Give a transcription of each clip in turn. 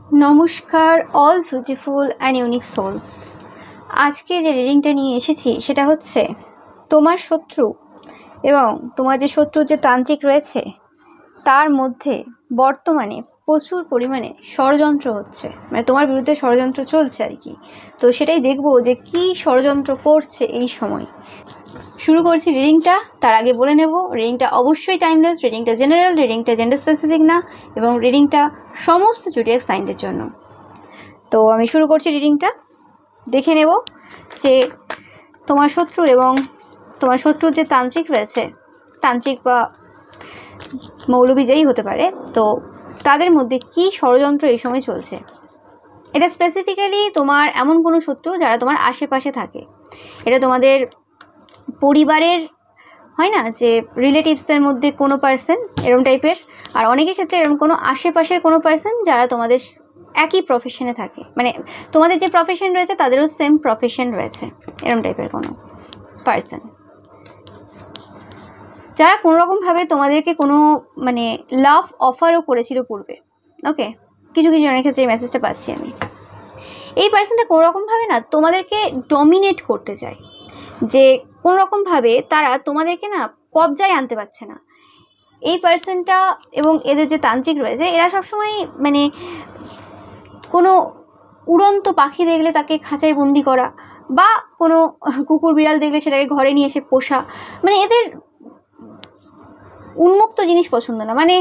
নমস্কার all beautiful and unique souls. আজকে যে রিডিংটা নিয়ে এসেছি সেটা হচ্ছে তোমার শত্রু এবং তোমার যে শত্রুর যে তান্ত্রিক রয়েছে তার মধ্যে বর্তমানে প্রচুর পরিমাণে ষড়যন্ত্র হচ্ছে, মানে তোমার বিরুদ্ধে ষড়যন্ত্র চলছে আর কি। তো সেটাই দেখবো যে কি ষড়যন্ত্র করছে এই সময়। শুরু করছি রিডিংটা। তার আগে বলে নেব রিডিংটা অবশ্যই টাইমলেস, রিডিংটা জেনারেল, রিডিংটা জেন্ডার স্পেসিফিক না এবং রিডিংটা সমস্ত জুডিয়াক সাইনদের জন্য। তো আমি শুরু করছি রিডিংটা। দেখে নেব যে তোমার শত্রু এবং তোমার শত্রুর যে তান্ত্রিক রয়েছে, তান্ত্রিক বা মৌলবী যেই হতে পারে, তো তাদের মধ্যে কি ষড়যন্ত্র এই সময় চলছে। এটা স্পেসিফিক্যালি তোমার এমন কোনো শত্রু যারা তোমার আশেপাশে থাকে। এটা তোমাদের পরিবারের হয় না, যে রিলেটিভসদের মধ্যে কোনো পার্সন এরকম টাইপের, আর অনেকের ক্ষেত্রে এরকম কোনো আশেপাশের কোনো পার্সন যারা তোমাদের একই প্রফেশনে থাকে, মানে তোমাদের যে প্রফেশন রয়েছে তাদেরও সেম প্রফেশন রয়েছে, এরকম টাইপের কোনো পার্সন যারা কোনোরকমভাবে তোমাদেরকে কোনো মানে লাভ অফারও করেছিল পূর্বে। ওকে, কিছু কিছু জনের ক্ষেত্রে এই মেসেজটা পাচ্ছি আমি। এই পার্সনটা কোনোরকমভাবে না তোমাদেরকে ডমিনেট করতে চায়, যে কোনোরকমভাবে তারা তোমাদেরকে না কবজায় আনতে পারছে না এই পার্সনটা। এবং এদের যে তান্ত্রিক রয়েছে এরা সবসময় মানে কোনো উড়ন্ত পাখি দেখলে তাকে খাঁচায় বন্দি করা, বা কোনো কুকুর বিড়াল দেখলে সেটাকে ঘরে নিয়ে এসে পোষা, মানে এদের উন্মুক্ত জিনিস পছন্দ না, মানে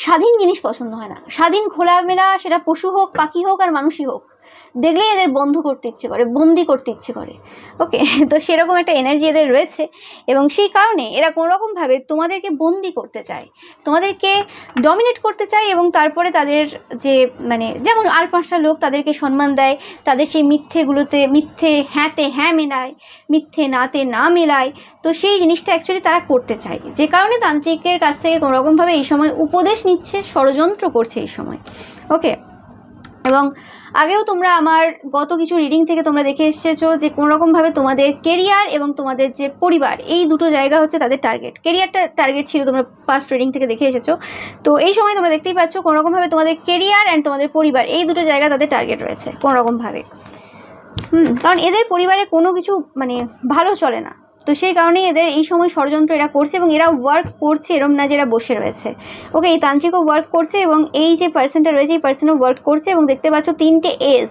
স্বাধীন জিনিস পছন্দ হয় না। স্বাধীন খোলামেলা সেটা পশু হোক, পাখি হোক আর মানুষই হোক, দেখলেই এদের বন্ধ করতে ইচ্ছে করে, বন্দি করতে ইচ্ছে করে। ওকে, তো সেরকম একটা এনার্জি এদের রয়েছে এবং সেই কারণে এরা কোনোরকমভাবে তোমাদেরকে বন্দি করতে চায়, তোমাদেরকে ডমিনেট করতে চায়। এবং তারপরে তাদের যে মানে যেমন আর পাঁচটা লোক তাদেরকে সম্মান দেয়, তাদের সেই মিথ্যেগুলোতে মিথ্যে হ্যাঁতে হ্যাঁ মেলায়, মিথ্যে নাতে না মেলায়। তো সেই জিনিসটা অ্যাকচুয়ালি তারা করতে চায়, যে কারণে তান্ত্রিকের কাছ থেকে কোনোরকমভাবে এই সময় উপদেশ নিচ্ছে, ষড়যন্ত্র করছে এই সময়। ওকে, এবং আগেও তোমরা আমার গত কিছু রিডিং থেকে তোমরা দেখে এসেছো যে কোনোরকমভাবে তোমাদের কেরিয়ার এবং তোমাদের যে পরিবার, এই দুটো জায়গা হচ্ছে তাদের টার্গেট। কেরিয়ারটা টার্গেট ছিল, তোমরা পাস্ট রিডিং থেকে দেখে এসেছো। তো এই সময় তোমরা দেখতেই পাচ্ছ কোনোরকমভাবে তোমাদের কেরিয়ার অ্যান্ড তোমাদের পরিবার, এই দুটো জায়গা তাদের টার্গেট রয়েছে কোনোরকমভাবে। কারণ এদের পরিবারে কোনো কিছু মানে ভালো চলে না, তো সেই কারণেই এদের এই সময় ষড়যন্ত্র এরা করছে এবং এরা ওয়ার্ক করছে, এরম না যে এরা বসে রয়েছে। ওকে, এই তান্ত্রিকও ওয়ার্ক করছে এবং এই যে পার্সনটা রয়েছে এই পার্সনও ওয়ার্ক করছে। এবং দেখতে পাচ্ছ 3টে এস,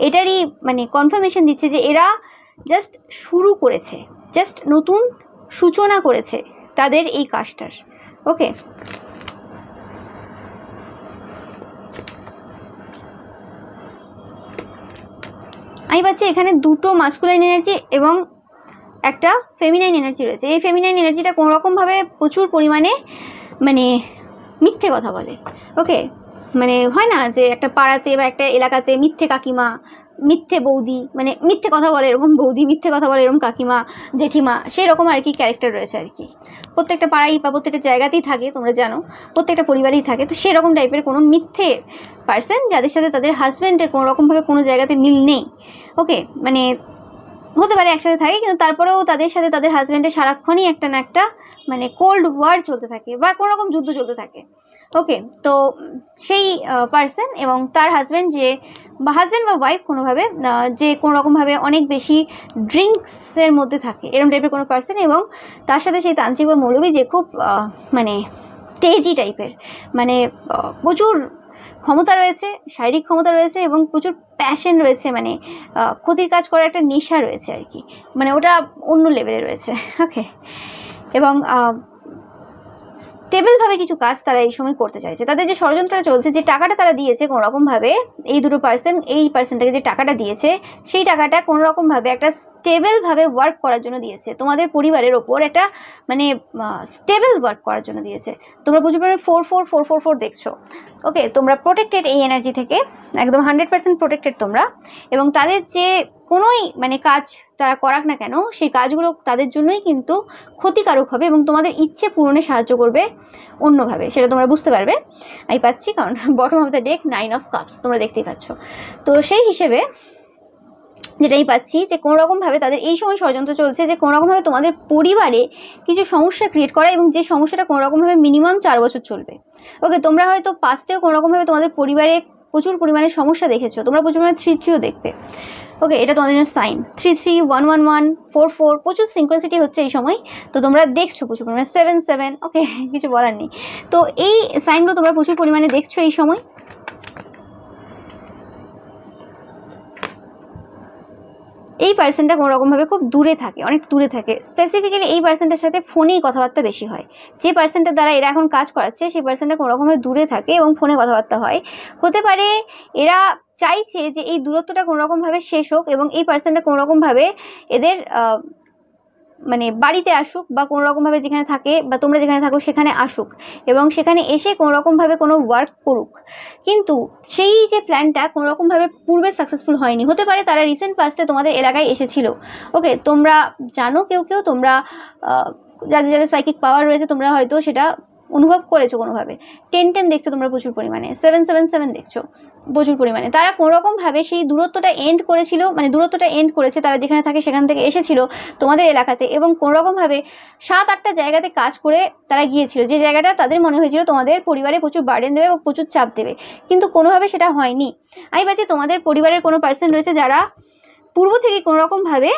এটারই মানে কনফার্মেশন দিচ্ছে যে এরা জাস্ট শুরু করেছে, জাস্ট নতুন সূচনা করেছে তাদের এই কাজটার। ওকে, আমি পাচ্ছি এখানে দুটো মাস্কুলাইন এনার্জি এবং একটা ফেমিনাইন এনার্জি রয়েছে। এই ফেমিনাইন এনার্জিটা কোনোরকমভাবে প্রচুর পরিমাণে মানে মিথ্যে কথা বলে। ওকে, মানে হয় না যে একটা পাড়াতে বা একটা এলাকাতে মিথ্যে কাকিমা, মিথ্যে বৌদি, মানে মিথ্যে কথা বলে এরকম বৌদি, মিথ্যে কথা বলে এরকম কাকিমা, জেঠিমা, সেই রকম আর কি ক্যারেক্টার রয়েছে আর কি। প্রত্যেকটা পাড়াই বা প্রত্যেকটা জায়গাতেই থাকে, তোমরা জানো, প্রত্যেকটা পরিবারেই থাকে। তো সেরকম টাইপের কোনো মিথ্যে পার্সন যাদের সাথে তাদের হাজব্যান্ডের কোনোরকমভাবে কোনো জায়গাতে মিল নেই। ওকে, মানে হতে পারে একসাথে থাকে কিন্তু তারপরেও তাদের সাথে তাদের হাজব্যান্ডের সারাক্ষণই একটা না একটা মানে কোল্ড ওয়ার চলতে থাকে বা কোনো রকম যুদ্ধ চলতে থাকে। ওকে, তো সেই পার্সন এবং তার হাজব্যান্ড, যে বা হাজব্যান্ড বা ওয়াইফ কোনোভাবে যে কোনোরকমভাবে অনেক বেশি ড্রিঙ্কসের মধ্যে থাকে, এরকম টাইপের কোনো পার্সন, এবং তার সাথে সেই তান্ত্রিক বা মৌলবী যে খুব মানে তেজি টাইপের, মানে প্রচুর ক্ষমতা রয়েছে, শারীরিক ক্ষমতা রয়েছে এবং প্রচুর প্যাশন রয়েছে, মানে ক্ষতির কাজ করার একটা নেশা রয়েছে আর কি, মানে ওটা অন্য লেভেলে রয়েছে। ওকে, এবং স্টেবলভাবে কিছু কাজ তারা এই সময় করতে চাইছে। তাদের যে ষড়যন্ত্রটা চলছে, যে টাকাটা তারা দিয়েছে কোনোরকমভাবে, এই দুটো পার্সন এই পার্সনটাকে যে টাকাটা দিয়েছে সেই টাকাটা কোনোরকমভাবে একটা স্টেবলভাবে ওয়ার্ক করার জন্য দিয়েছে, তোমাদের পরিবারের ওপর একটা মানে স্টেবল ওয়ার্ক করার জন্য দিয়েছে। তোমরা বুঝতে পারবে 44444 দেখছো। ওকে, তোমরা প্রোটেক্টেড এই এনার্জি থেকে, একদম 100% প্রোটেক্টেড তোমরা। এবং তাদের যে কোনোই মানে কাজ তারা করাক না কেন, সেই কাজগুলো তাদের জন্যই কিন্তু ক্ষতিকারক হবে এবং তোমাদের ইচ্ছে পূরণে সাহায্য করবে অন্যভাবে, সেটা তোমরা বুঝতে পারবে। আমি পাচ্ছি কারণ bottom of the deck 9 of cups তোমরা দেখতেই পাচ্ছ। তো সেই হিসেবে যেটাই পাচ্ছি যে কোনোরকমভাবে তাদের এই সময় ষড়যন্ত্র চলছে, যে কোনোরকমভাবে তোমাদের পরিবারে কিছু সমস্যা ক্রিয়েট করা, এবং যে সমস্যাটা কোনোরকমভাবে মিনিমাম 4 বছর চলবে। ওকে, তোমরা হয়তো পাস্টেও কোনোরকমভাবে তোমাদের পরিবারে প্রচুর পরিমাণে সমস্যা দেখেছো, তোমরা প্রচুর পরিমাণে 3-3ও দেখবে। ওকে, এটা তোমাদের জন্য সাইন। 3-3, 1-1-1, 4-4 প্রচুর সিনক্রোনিসিটি হচ্ছে এই সময়, তো তোমরা দেখছো প্রচুর পরিমাণে। 7-7, ওকে, কিছু বলার নেই। তো এই সাইনগুলো তোমরা প্রচুর পরিমাণে দেখছো এই সময়। এই পার্সনটা কোনো রকমভাবে খুব দূরে থাকে, অনেক দূরে থাকে। স্পেসিফিক্যালি এই পার্সনটার সাথে ফোনেই কথাবার্তা বেশি হয়। যে পার্সনটার দ্বারা এরা এখন কাজ করাচ্ছে সেই পার্সনটা কোনো রকমভাবে দূরে থাকে এবং ফোনে কথাবার্তা হয়। হতে পারে এরা চাইছে যে এই দূরত্বটা কোনো রকমভাবে শেষ হোক এবং এই পার্সনটা কোনো রকমভাবে এদের মানে বাড়িতে আসুক বা কোনো রকমভাবে যেখানে থাকে বা তোমরা যেখানে থাকো সেখানে আসুক এবং সেখানে এসে কোনো রকমভাবে কোনো ওয়ার্ক করুক। কিন্তু সেই যে প্ল্যানটা কোনো রকমভাবে পূর্বে সাকসেসফুল হয়নি। হতে পারে তারা রিসেন্ট পাস্টে তোমাদের এলাকায় এসেছিল। ওকে, তোমরা জানো কেউ তোমরা যাদের যাদের সাইকিক পাওয়ার রয়েছে তোমরা হয়তো সেটা অনুভব করেছো কোনোভাবে। 10-10 দেখছো তোমরা প্রচুর পরিমাণে, 7-7-7 দেখছো প্রচুর পরিমাণে। তারা কোনোরকমভাবে সেই দূরত্বটা এন্ড করেছিল, মানে দূরত্বটা এন্ড করেছে, তারা যেখানে থাকে সেখান থেকে এসেছিল তোমাদের এলাকাতে এবং কোনোরকমভাবে 7-8টা জায়গাতে কাজ করে তারা গিয়েছিল, যে জায়গাটা তাদের মনে হয়েছিল তোমাদের পরিবারে প্রচুর বার্ডেন দেবে বা প্রচুর চাপ দেবে, কিন্তু কোনোভাবে সেটা হয়নি। আমি ভাবছি তোমাদের পরিবারের কোনো পার্সন রয়েছে যারা পূর্ব থেকে কোনোরকমভাবে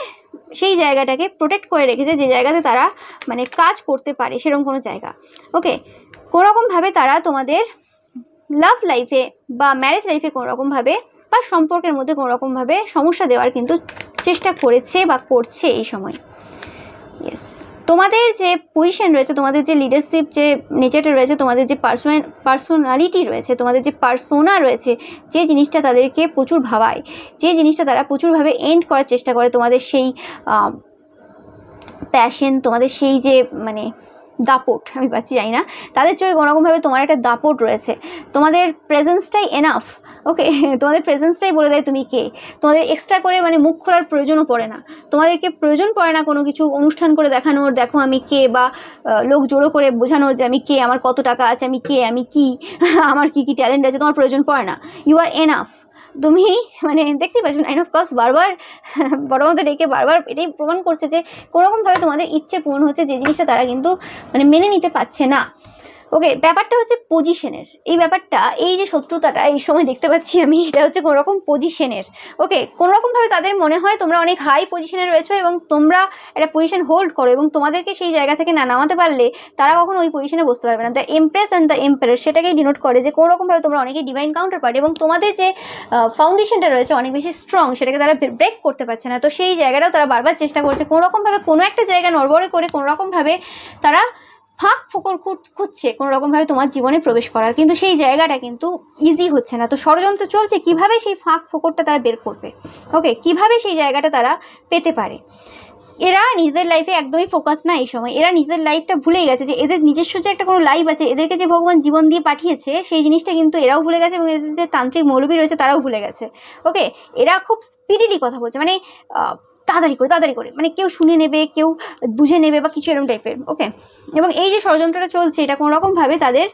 সেই জায়গাটাকে প্রোটেক্ট করে রেখেছে, যে জায়গাতে তারা মানে কাজ করতে পারে সেরকম কোনো জায়গা। ওকে, কোনোরকমভাবে তারা তোমাদের লাভ লাইফে বা ম্যারেজ লাইফে কোনোরকমভাবে বা সম্পর্কের মধ্যে কোনোরকমভাবে সমস্যা দেওয়ার কিন্তু চেষ্টা করেছে বা করছে এই সময়। ইয়েস, তোমাদের যে পজিশন রয়েছে, তোমাদের যে লিডারশিপ যে নেচারটা রয়েছে, তোমাদের যে পার্সোনালিটি রয়েছে, তোমাদের যে পার্সোনা রয়েছে, যে জিনিসটা তাদেরকে প্রচুর ভাবায়, যে জিনিসটা তারা প্রচুরভাবে এন্ড করার চেষ্টা করে, তোমাদের সেই প্যাশন, তোমাদের সেই যে মানে দাপট, আমি পাচ্ছি জানি না, তাদের চোখে কোনোরকমভাবে তোমার একটা দাপট রয়েছে। তোমাদের প্রেজেন্সটাই এনাফ। ওকে, তোমাদের প্রেজেন্সটাই বলে দেয় তুমি কে। তোমাদের এক্সট্রা করে মানে মুখ খোলার প্রয়োজনও পড়ে না, তোমাদেরকে প্রয়োজন পড়ে না কোনো কিছু অনুষ্ঠান করে দেখানোর, দেখো আমি কে, বা লোক জোড়ো করে বোঝানোর যে আমি কে, আমার কত টাকা আছে, আমি কে, আমি কি, আমার কি কি ট্যালেন্ট আছে, তোমার প্রয়োজন পড়ে না। You are enough. তুমি মানে দেখতেই পাচ্ছ 9 অফ কাপস বারবার বড় মধ্যে ডেকে বারবার এটাই প্রমাণ করছে যে কোনোরকমভাবে তোমাদের ইচ্ছে পূরণ হচ্ছে, যে জিনিসটা তারা কিন্তু মানে মেনে নিতে পারছে না। ওকে, ব্যাপারটা হচ্ছে পজিশনের। এই ব্যাপারটা, এই যে শত্রুতাটা এই সময় দেখতে পাচ্ছি আমি, এটা হচ্ছে কোনোরকম পজিশনের। ওকে, কোনোরকমভাবে তাদের মনে হয় তোমরা অনেক হাই পজিশনে রয়েছো এবং তোমরা একটা পজিশন হোল্ড করো এবং তোমাদেরকে সেই জায়গা থেকে না নামাতে পারলে তারা কখনো ওই পজিশনে বসতে পারবে না। The empress and the empire সেটাকেই ডিনোট করে যে কোনোরকমভাবে তোমরা অনেকেই ডিভাইন কাউন্টার পার্ট এবং তোমাদের যে ফাউন্ডেশনটা রয়েছে অনেক বেশি স্ট্রং, সেটাকে তারা ব্রেক করতে পারছে না। তো সেই জায়গাটাও তারা বারবার চেষ্টা করছে কোনোরকমভাবে কোনো একটা জায়গা নড়বড়ে করে কোনোরকমভাবে তারা ফাঁক ফোকর খুঁজছে কোনোরকমভাবে তোমার জীবনে প্রবেশ করার, কিন্তু সেই জায়গাটা কিন্তু ইজি হচ্ছে না। তো ষড়যন্ত্র চলছে কিভাবে সেই ফাঁক ফোকরটা তারা বের করবে। ওকে, কিভাবে সেই জায়গাটা তারা পেতে পারে। এরা নিজেদের লাইফে একদমই ফোকাস না এই সময়। এরা নিজের লাইফটা ভুলেই গেছে, যে এদের নিজস্ব যে একটা কোনো লাইফ আছে, এদেরকে যে ভগবান জীবন দিয়ে পাঠিয়েছে সেই জিনিসটা কিন্তু এরাও ভুলে গেছে এবং এদের যে তান্ত্রিক মৌলবী রয়েছে তারাও ভুলে গেছে। ওকে, এরা খুব স্পিডিলি কথা বলছে, মানে তাড়াতাড়ি করে মানে কেউ শুনে নেবে, কেউ বুঝে নেবে বা কিছু এরকম টাইপের। ওকে, এবং এই যে ষড়যন্ত্রটা চলছে এটা কোনোরকমভাবে তাদের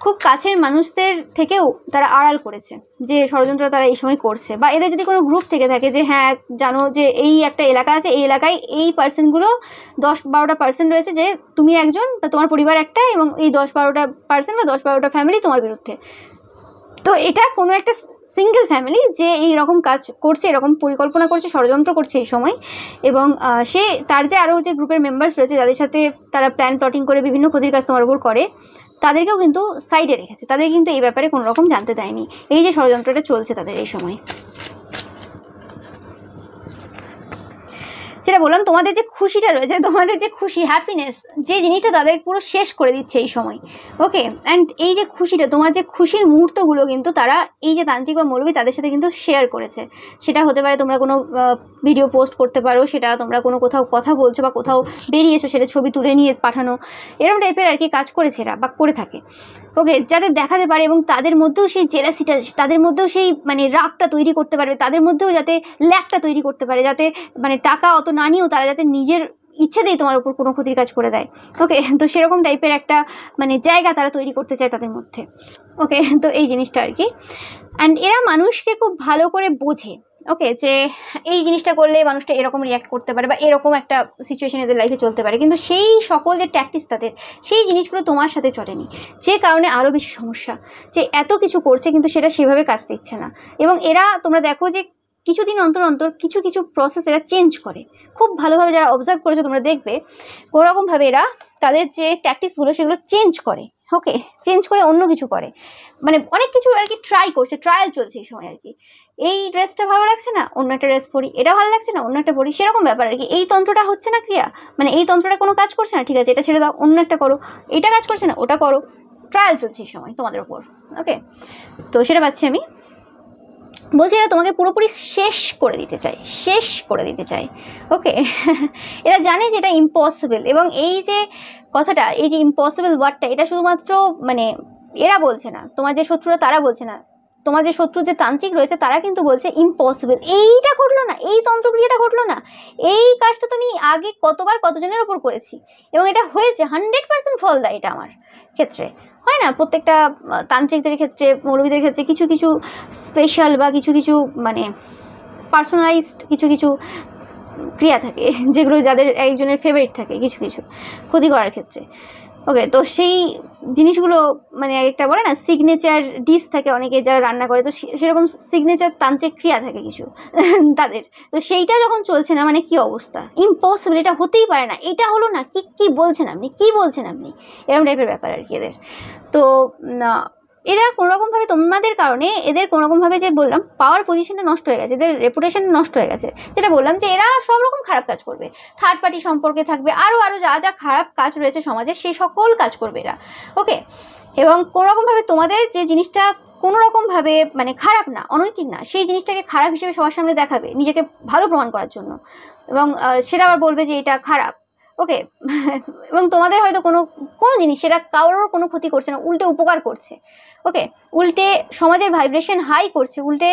খুব কাছের মানুষদের থেকেও তারা আড়াল করেছে, যে ষড়যন্ত্র তারা এই সময় করছে। বা এদের যদি কোনো গ্রুপ থেকে থাকে যে হ্যাঁ জানো যে এই একটা এলাকা আছে, এই এলাকায় এই পার্সনগুলো 10-12টা পার্সন রয়েছে, যে তুমি একজন, তোমার পরিবার একটা, এবং এই 10-12টা পার্সন বা 10-12টা ফ্যামিলি তোমার বিরুদ্ধে। তো এটা কোনো একটা সিঙ্গেল ফ্যামিলি যে এই রকম কাজ করছে, এরকম পরিকল্পনা করছে, ষড়যন্ত্র করছে এই সময়। এবং সে তার যে আরও যে গ্রুপের মেম্বার্স রয়েছে যাদের সাথে তারা প্ল্যান প্লটিং করে বিভিন্ন ক্ষতির কাজ তোমার উপর করে, তাদেরকেও কিন্তু সাইডে রেখেছে, তাদের কিন্তু এই ব্যাপারে কোনো রকম জানতে দেয়নি। এই যে ষড়যন্ত্রটা চলছে তাদের এই সময়, যেটা বললাম, তোমাদের যে খুশিটা রয়েছে, তোমাদের যে খুশি, হ্যাপিনেস, যে জিনিসটা তাদের পুরো শেষ করে দিচ্ছে এই সময়। ওকে, অ্যান্ড এই যে খুশিটা, তোমার যে খুশির মুহূর্তগুলো কিন্তু তারা এই যে তান্ত্রিক বা মৌলবী তাদের সাথে কিন্তু শেয়ার করেছে। সেটা হতে পারে তোমরা কোনো ভিডিও পোস্ট করতে পারো, সেটা তোমরা কোনো কোথাও কথা বলছো বা কোথাও বেরিয়েছো, সেটা ছবি তুলে নিয়ে পাঠানো, এরকম টাইপের আর কি কাজ করেছে এরা বা করে থাকে। ওকে, যাদের দেখাতে পারে এবং তাদের মধ্যেও সেই জেলাসিটা, তাদের মধ্যেও সেই মানে রাগটা তৈরি করতে পারবে, তাদের মধ্যেও যাতে ল্যাকটা তৈরি করতে পারে, যাতে মানে টাকা অত না নিয়েও তারা যাতে নিজের ইচ্ছেতেই তোমার উপর কোনো ক্ষতির কাজ করে দেয়। ওকে, তো সেরকম টাইপের একটা মানে জায়গা তারা তৈরি করতে চায় তাদের মধ্যে। ওকে, তো এই জিনিসটা আর কি। অ্যান্ড এরা মানুষকে খুব ভালো করে বোঝে, ওকে, যে এই জিনিসটা করলে মানুষটা এরকম রিয়াক্ট করতে পারে বা এরকম একটা সিচুয়েশন এদের লাইফে চলতে পারে, কিন্তু সেই সকল যে ট্যাকটিক্স তাদের, সেই জিনিসগুলো তোমার সাথে চলেনি, যে কারণে আরও বেশি সমস্যা। যে এত কিছু করছে কিন্তু সেটা সেভাবে কাজ দিচ্ছে না। এবং এরা তোমরা দেখো যে কিছুদিন অন্তর অন্তর কিছু কিছু প্রসেস এরা চেঞ্জ করে, খুব ভালোভাবে যারা অবজার্ভ করেছো তোমরা দেখবে কোনোরকমভাবে এরা তাদের যে ট্যাকটিক্সগুলো সেগুলো চেঞ্জ করে। ওকে, চেঞ্জ করে অন্য কিছু করে, মানে অনেক কিছু আর কি ট্রাই করছে, ট্রায়াল চলছে এই সময় আর কি। এই ড্রেসটা ভালো লাগছে না, অন্য একটা ড্রেস পরি, এটা ভালো লাগছে না, অন্য একটা পরি, সেরকম ব্যাপার আর কি। এই তন্ত্রটা হচ্ছে না ক্রিয়া, মানে এই তন্ত্রটা কোনো কাজ করছে না, ঠিক আছে এটা ছেড়ে দাও, অন্য একটা করো, এটা কাজ করছে না ওটা করো, ট্রায়াল চলছে এই সময় তোমাদের ওপর। ওকে, তো সেটা পাচ্ছি আমি। বলছি এরা তোমাকে পুরোপুরি শেষ করে দিতে চায়, শেষ করে দিতে চায়। ওকে, এরা জানে যে এটা ইম্পসিবল, এবং এই যে কথাটা, এই যে ইম্পসিবল ওয়ার্ডটা, এটা শুধুমাত্র মানে এরা বলছে না, তোমার যে শত্রুরা তারা বলছে না, তোমার যে শত্রু যে তান্ত্রিক রয়েছে তারা কিন্তু বলছে ইম্পসিবল, এইটা ঘটলো না, এই তন্ত্রক্রিয়াটা ঘটলো না, এই কাজটা তুমি আগে কতবার কতজনের ওপর করেছি এবং এটা হয়েছে, 100% ফল দেয় এটা আমার ক্ষেত্রে। হয় না প্রত্যেকটা তান্ত্রিকদের ক্ষেত্রে, মৌলবীদের ক্ষেত্রে কিছু কিছু স্পেশাল বা কিছু কিছু মানে পার্সোনালাইজড কিছু কিছু ক্রিয়া থাকে যেগুলো যাদের একজনের ফেভারিট থাকে কিছু কিছু ক্ষতি করার ক্ষেত্রে। ওকে, তো সেই জিনিসগুলো মানে একটা বলে না সিগনেচার ডিশ থাকে অনেকে যারা রান্না করে, তো সেরকম সিগনেচার তান্ত্রিক ক্রিয়া থাকে কিছু তাদের। তো সেইটা যখন চলছে না, মানে কি অবস্থা, ইম্পসিবল, এটা হতেই পারে না, এটা হলো না, কি বলছেন আপনি, কি বলছেন আপনি, এরকম টাইপের ব্যাপার আর কি এদের। তো এরা কোনোরকমভাবে তোমাদের কারণে এদের কোনোরকমভাবে যে বললাম পাওয়ার পজিশনটা নষ্ট হয়ে গেছে, এদের রেপুটেশন নষ্ট হয়ে গেছে। যেটা বললাম যে এরা সব রকম খারাপ কাজ করবে, থার্ড পার্টি সম্পর্কে থাকবে, আরও যা যা খারাপ কাজ রয়েছে সমাজে সেই সকল কাজ করবে এরা। ওকে, এবং কোনোরকমভাবে তোমাদের যে জিনিসটা কোনোরকমভাবে মানে খারাপ না, অনৈতিক না, সেই জিনিসটাকে খারাপ হিসেবে সবার সামনে দেখাবে নিজেকে ভালো প্রমাণ করার জন্য, এবং সেটা আবার বলবে যে এটা খারাপ। ওকে, এবং তোমাদের হয়তো কোনো জিনিস সেটা কারোর কোনো ক্ষতি করছে না, উল্টে উপকার করছে। ওকে, উল্টে সমাজের ভাইব্রেশন হাই করছে, উল্টে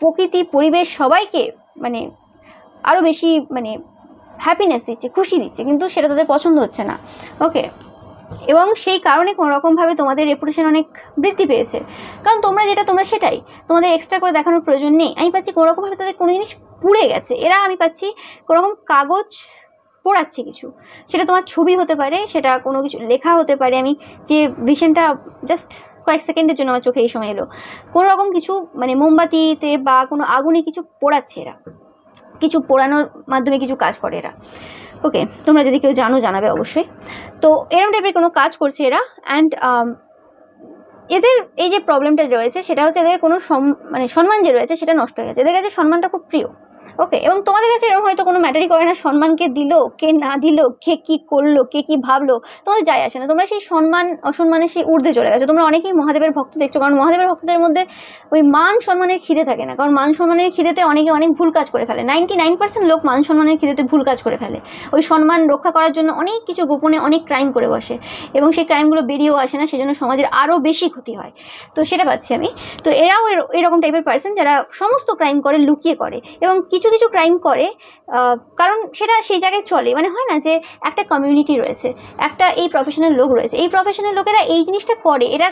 প্রকৃতি পরিবেশ সবাইকে মানে আরও বেশি মানে হ্যাপিনেস দিচ্ছে, খুশি দিচ্ছে, কিন্তু সেটা তাদের পছন্দ হচ্ছে না। ওকে, এবং সেই কারণে কোনোরকমভাবে তোমাদের রেপুটেশন অনেক বৃদ্ধি পেয়েছে, কারণ তোমরা যেটা তোমরা সেটাই, তোমাদের এক্সট্রা করে দেখানোর প্রয়োজন নেই। আমি পাচ্ছি কোনোরকমভাবে তাদের কোনো জিনিস পুড়ে গেছে, এরা আমি পাচ্ছি কোনোরকম কাগজ পোড়াচ্ছে কিছু, সেটা তোমার ছবি হতে পারে, সেটা কোনো কিছু লেখা হতে পারে। আমি যে ভিশনটা জাস্ট কয়েক সেকেন্ডের জন্য আমার চোখে এই সময় এলো, কোনো রকম কিছু মানে মোমবাতিতে বা কোনো আগুনে কিছু পোড়াচ্ছে এরা, কিছু পোড়ানোর মাধ্যমে কিছু কাজ করে এরা। ওকে, তোমরা যদি কেউ জানো জানাবে অবশ্যই। তো এরকম টাইপের কোনো কাজ করছে এরা। অ্যান্ড এদের এই যে প্রবলেমটা রয়েছে সেটা হচ্ছে এদের কোনো মানে সম্মান যে রয়েছে সেটা নষ্ট হয়ে গেছে, এদের কাছে সম্মানটা খুব প্রিয়। ওকে, এবং তোমাদের কাছে এরকম হয়তো কোনো ম্যাটারই করে না সম্মানকে দিল কে না দিল, কে কী করলো, কে কী ভাবলো, তোমাদের যায় আসে না। তোমরা সেই সম্মান অসম্মানের সেই ঊর্ধ্বে চলে গেছো। তোমরা অনেকেই মহাদেবের ভক্ত দেখছো, কারণ মহাদেবের ভক্তদের মধ্যে ওই মান সম্মানের খিদে থাকে না, কারণ মান সম্মানের খিদেতে অনেকে অনেক ভুল কাজ করে ফেলে। 99% লোক মান সম্মানের খিদেতে ভুল কাজ করে ফেলে, ওই সম্মান রক্ষা করার জন্য অনেক কিছু গোপনে অনেক ক্রাইম করে বসে, এবং সেই ক্রাইমগুলো বেরিয়েও আসে না, সেজন্য সমাজের আরও বেশি ক্ষতি হয়। তো সেটা পাচ্ছি আমি। তো এরাও এরকম টাইপের পার্সন যারা সমস্ত ক্রাইম করে, লুকিয়ে করে, এবং কিছু কিছু ক্রাইম করে কারণ সেটা সেই জায়গায় চলে। মানে হয় না যে একটা কমিউনিটি রয়েছে, একটা এই প্রফেশনাল লোক রয়েছে, এই প্রফেশনাল লোকেরা এই জিনিসটা করে, এটা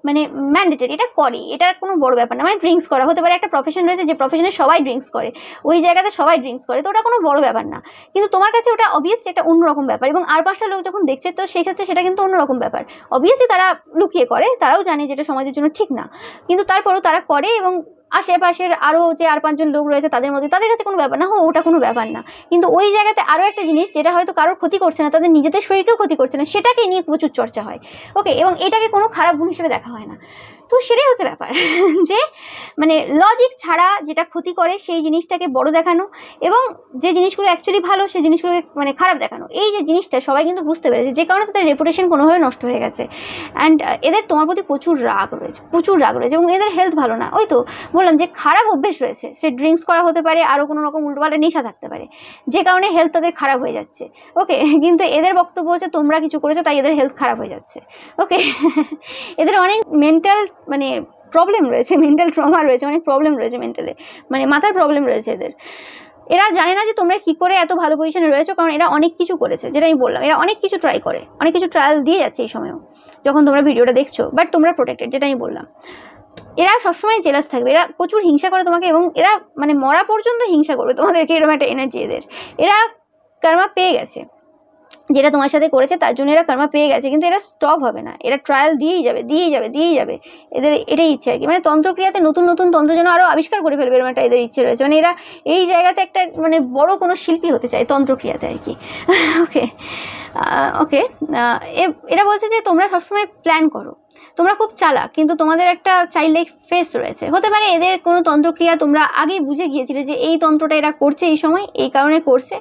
মানে ম্যান্ডেটরি, এটা করে, এটা কোনো বড় ব্যাপার না। মানে ড্রিঙ্কস করা হতে পারে, একটা প্রফেশন রয়েছে যে প্রফেশনে সবাই ড্রিঙ্কস করে, ওই জায়গাতে সবাই ড্রিঙ্কস করে, তো ওটা কোনো বড় ব্যাপার না। কিন্তু তোমার কাছে ওটা অবভিয়াসলি একটা অন্যরকম ব্যাপার, এবং আর 5টা লোক যখন দেখছে তো সেক্ষেত্রে সেটা কিন্তু অন্যরকম ব্যাপার। অবভিয়াসলি তারা লুকিয়ে করে, তারাও জানে যেটা সমাজের জন্য ঠিক না, কিন্তু তারপরেও তারা করে, এবং আশেপাশের আরও যে আর 5জন লোক রয়েছে তাদের মধ্যে তাদের কাছে কোনো ব্যাপার না, ওটা কোনো ব্যাপার না। কিন্তু ওই জায়গাতে আরও একটা জিনিস যেটা হয়তো কারোর ক্ষতি করছে না, তাদের নিজেদের শরীরকেও ক্ষতি করছে না, সেটাকে নিয়ে প্রচুর চর্চা হয়। ওকে, এবং এটাকে কোনো খারাপ গুণ হিসেবে দেখা হয় না। তো সেটাই হচ্ছে ব্যাপার যে মানে লজিক ছাড়া যেটা ক্ষতি করে সেই জিনিসটাকে বড় দেখানো, এবং যে জিনিসগুলো অ্যাকচুয়ালি ভালো সেই জিনিসগুলোকে মানে খারাপ দেখানো, এই যে জিনিসটা সবাই কিন্তু বুঝতে পেরেছে, যে কারণে তাদের রেপুটেশন কোনোভাবে নষ্ট হয়ে গেছে। অ্যান্ড এদের তোমার প্রতি প্রচুর রাগ রয়েছে, প্রচুর রাগ রয়েছে, এবং এদের হেলথ ভালো না। ওই তো বললাম যে খারাপ অভ্যেস রয়েছে, সে ড্রিঙ্কস করা হতে পারে, আরও কোনো রকম উল্টোপাল্টা নেশা থাকতে পারে, যে কারণে হেলথ তাদের খারাপ হয়ে যাচ্ছে। ওকে, কিন্তু এদের বক্তব্য হচ্ছে তোমরা কিছু করেছো তাই এদের হেলথ খারাপ হয়ে যাচ্ছে। ওকে, এদের অনেক মেন্টাল মানে প্রবলেম রয়েছে, মেন্টাল ট্রমা রয়েছে, অনেক প্রবলেম রয়েছে মেন্টালে, মানে মাথার প্রবলেম রয়েছে এদের। এরা জানে না যে তোমরা কি করে এত ভালো পজিশনে রয়েছো, কারণ এরা অনেক কিছু করেছে, যেটা আমি বললাম, এরা অনেক কিছু ট্রাই করে, অনেক কিছু ট্রায়াল দিয়ে যাচ্ছে এই সময়ও যখন তোমরা ভিডিওটা দেখছো, বাট তোমরা প্রোটেক্টেড, যেটা আমি বললাম। এরা সবসময় জেলাস থাকবে, এরা প্রচুর হিংসা করে তোমাকে, এবং এরা মানে মরা পর্যন্ত হিংসা করবে তোমাদেরকে, এরকম একটা এনার্জি এদের। এরা কর্মা পেয়ে গেছে, যেটা তোমার সাথে করেছে তার জন্য এরা কর্মা পেয়ে গেছে, কিন্তু এরা স্টপ হবে না, এরা ট্রায়াল দিয়েই যাবে। এদের এটাই ইচ্ছে আর কি, মানে তন্ত্রক্রিয়াতে নতুন নতুন তন্ত্র যেন আরও আবিষ্কার করে ফেলবে, এরকম একটা এদের ইচ্ছে রয়েছে। মানে এরা এই জায়গাতে একটা মানে বড় কোনো শিল্পী হতে চায় তন্ত্রক্রিয়াতে আর কি। ওকে, এরা বলছে যে তোমরা সবসময় প্ল্যান করো, তোমরা খুব চালাক, কিন্তু তোমাদের একটা চাইল্ড লাইক ফেস রয়েছে। হতে পারে এদের কোনো তন্ত্রক্রিয়া তোমরা আগেই বুঝে গিয়েছিলে যে এই তন্ত্রটা এরা করছে এই সময়, এই কারণে করছে।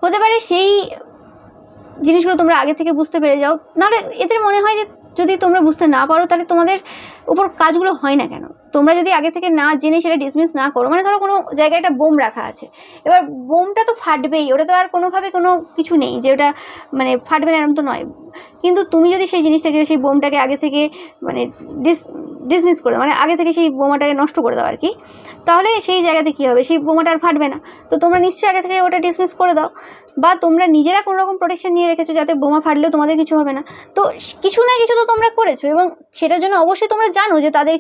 হতে পারে সেই জিনিসগুলো তোমরা আগে থেকে বুঝতে পেরে যাও, নাহলে এদের মনে হয় যে যদি তোমরা বুঝতে না পারো তাহলে তোমাদের উপর কাজগুলো হয় না কেন। তোমরা যদি আগে থেকে না জেনে সেটা ডিসমিস না করো, মানে ধরো কোনো জায়গায় একটা বোম রাখা আছে, এবার বোমটা তো ফাটবেই, ওটা তো আর কোনোভাবে কোনো কিছু নেই যে ওটা মানে ফাটবে না, এরকম তো নয়। কিন্তু তুমি যদি সেই জিনিসটাকে, সেই বোমটাকে আগে থেকে মানে ডিসমিস করে দাও, মানে আগে থেকে সেই বোমাটাকে নষ্ট করে দাও আর কি, তাহলে সেই জায়গাতে কী হবে, সেই বোমাটা আর ফাটবে না। তো তোমরা নিশ্চয়ই আগে থেকে ওটা ডিসমিস করে দাও, বা তোমরা নিজেরা কোনো রকম প্রোটেকশন নিয়ে রেখেছো যাতে বোমা ফাটলেও তোমাদের কিছু হবে না। তো কিছু না কিছু তো তোমরা করেছো, এবং সেটার জন্য অবশ্যই তোমরা জানো যে তাদের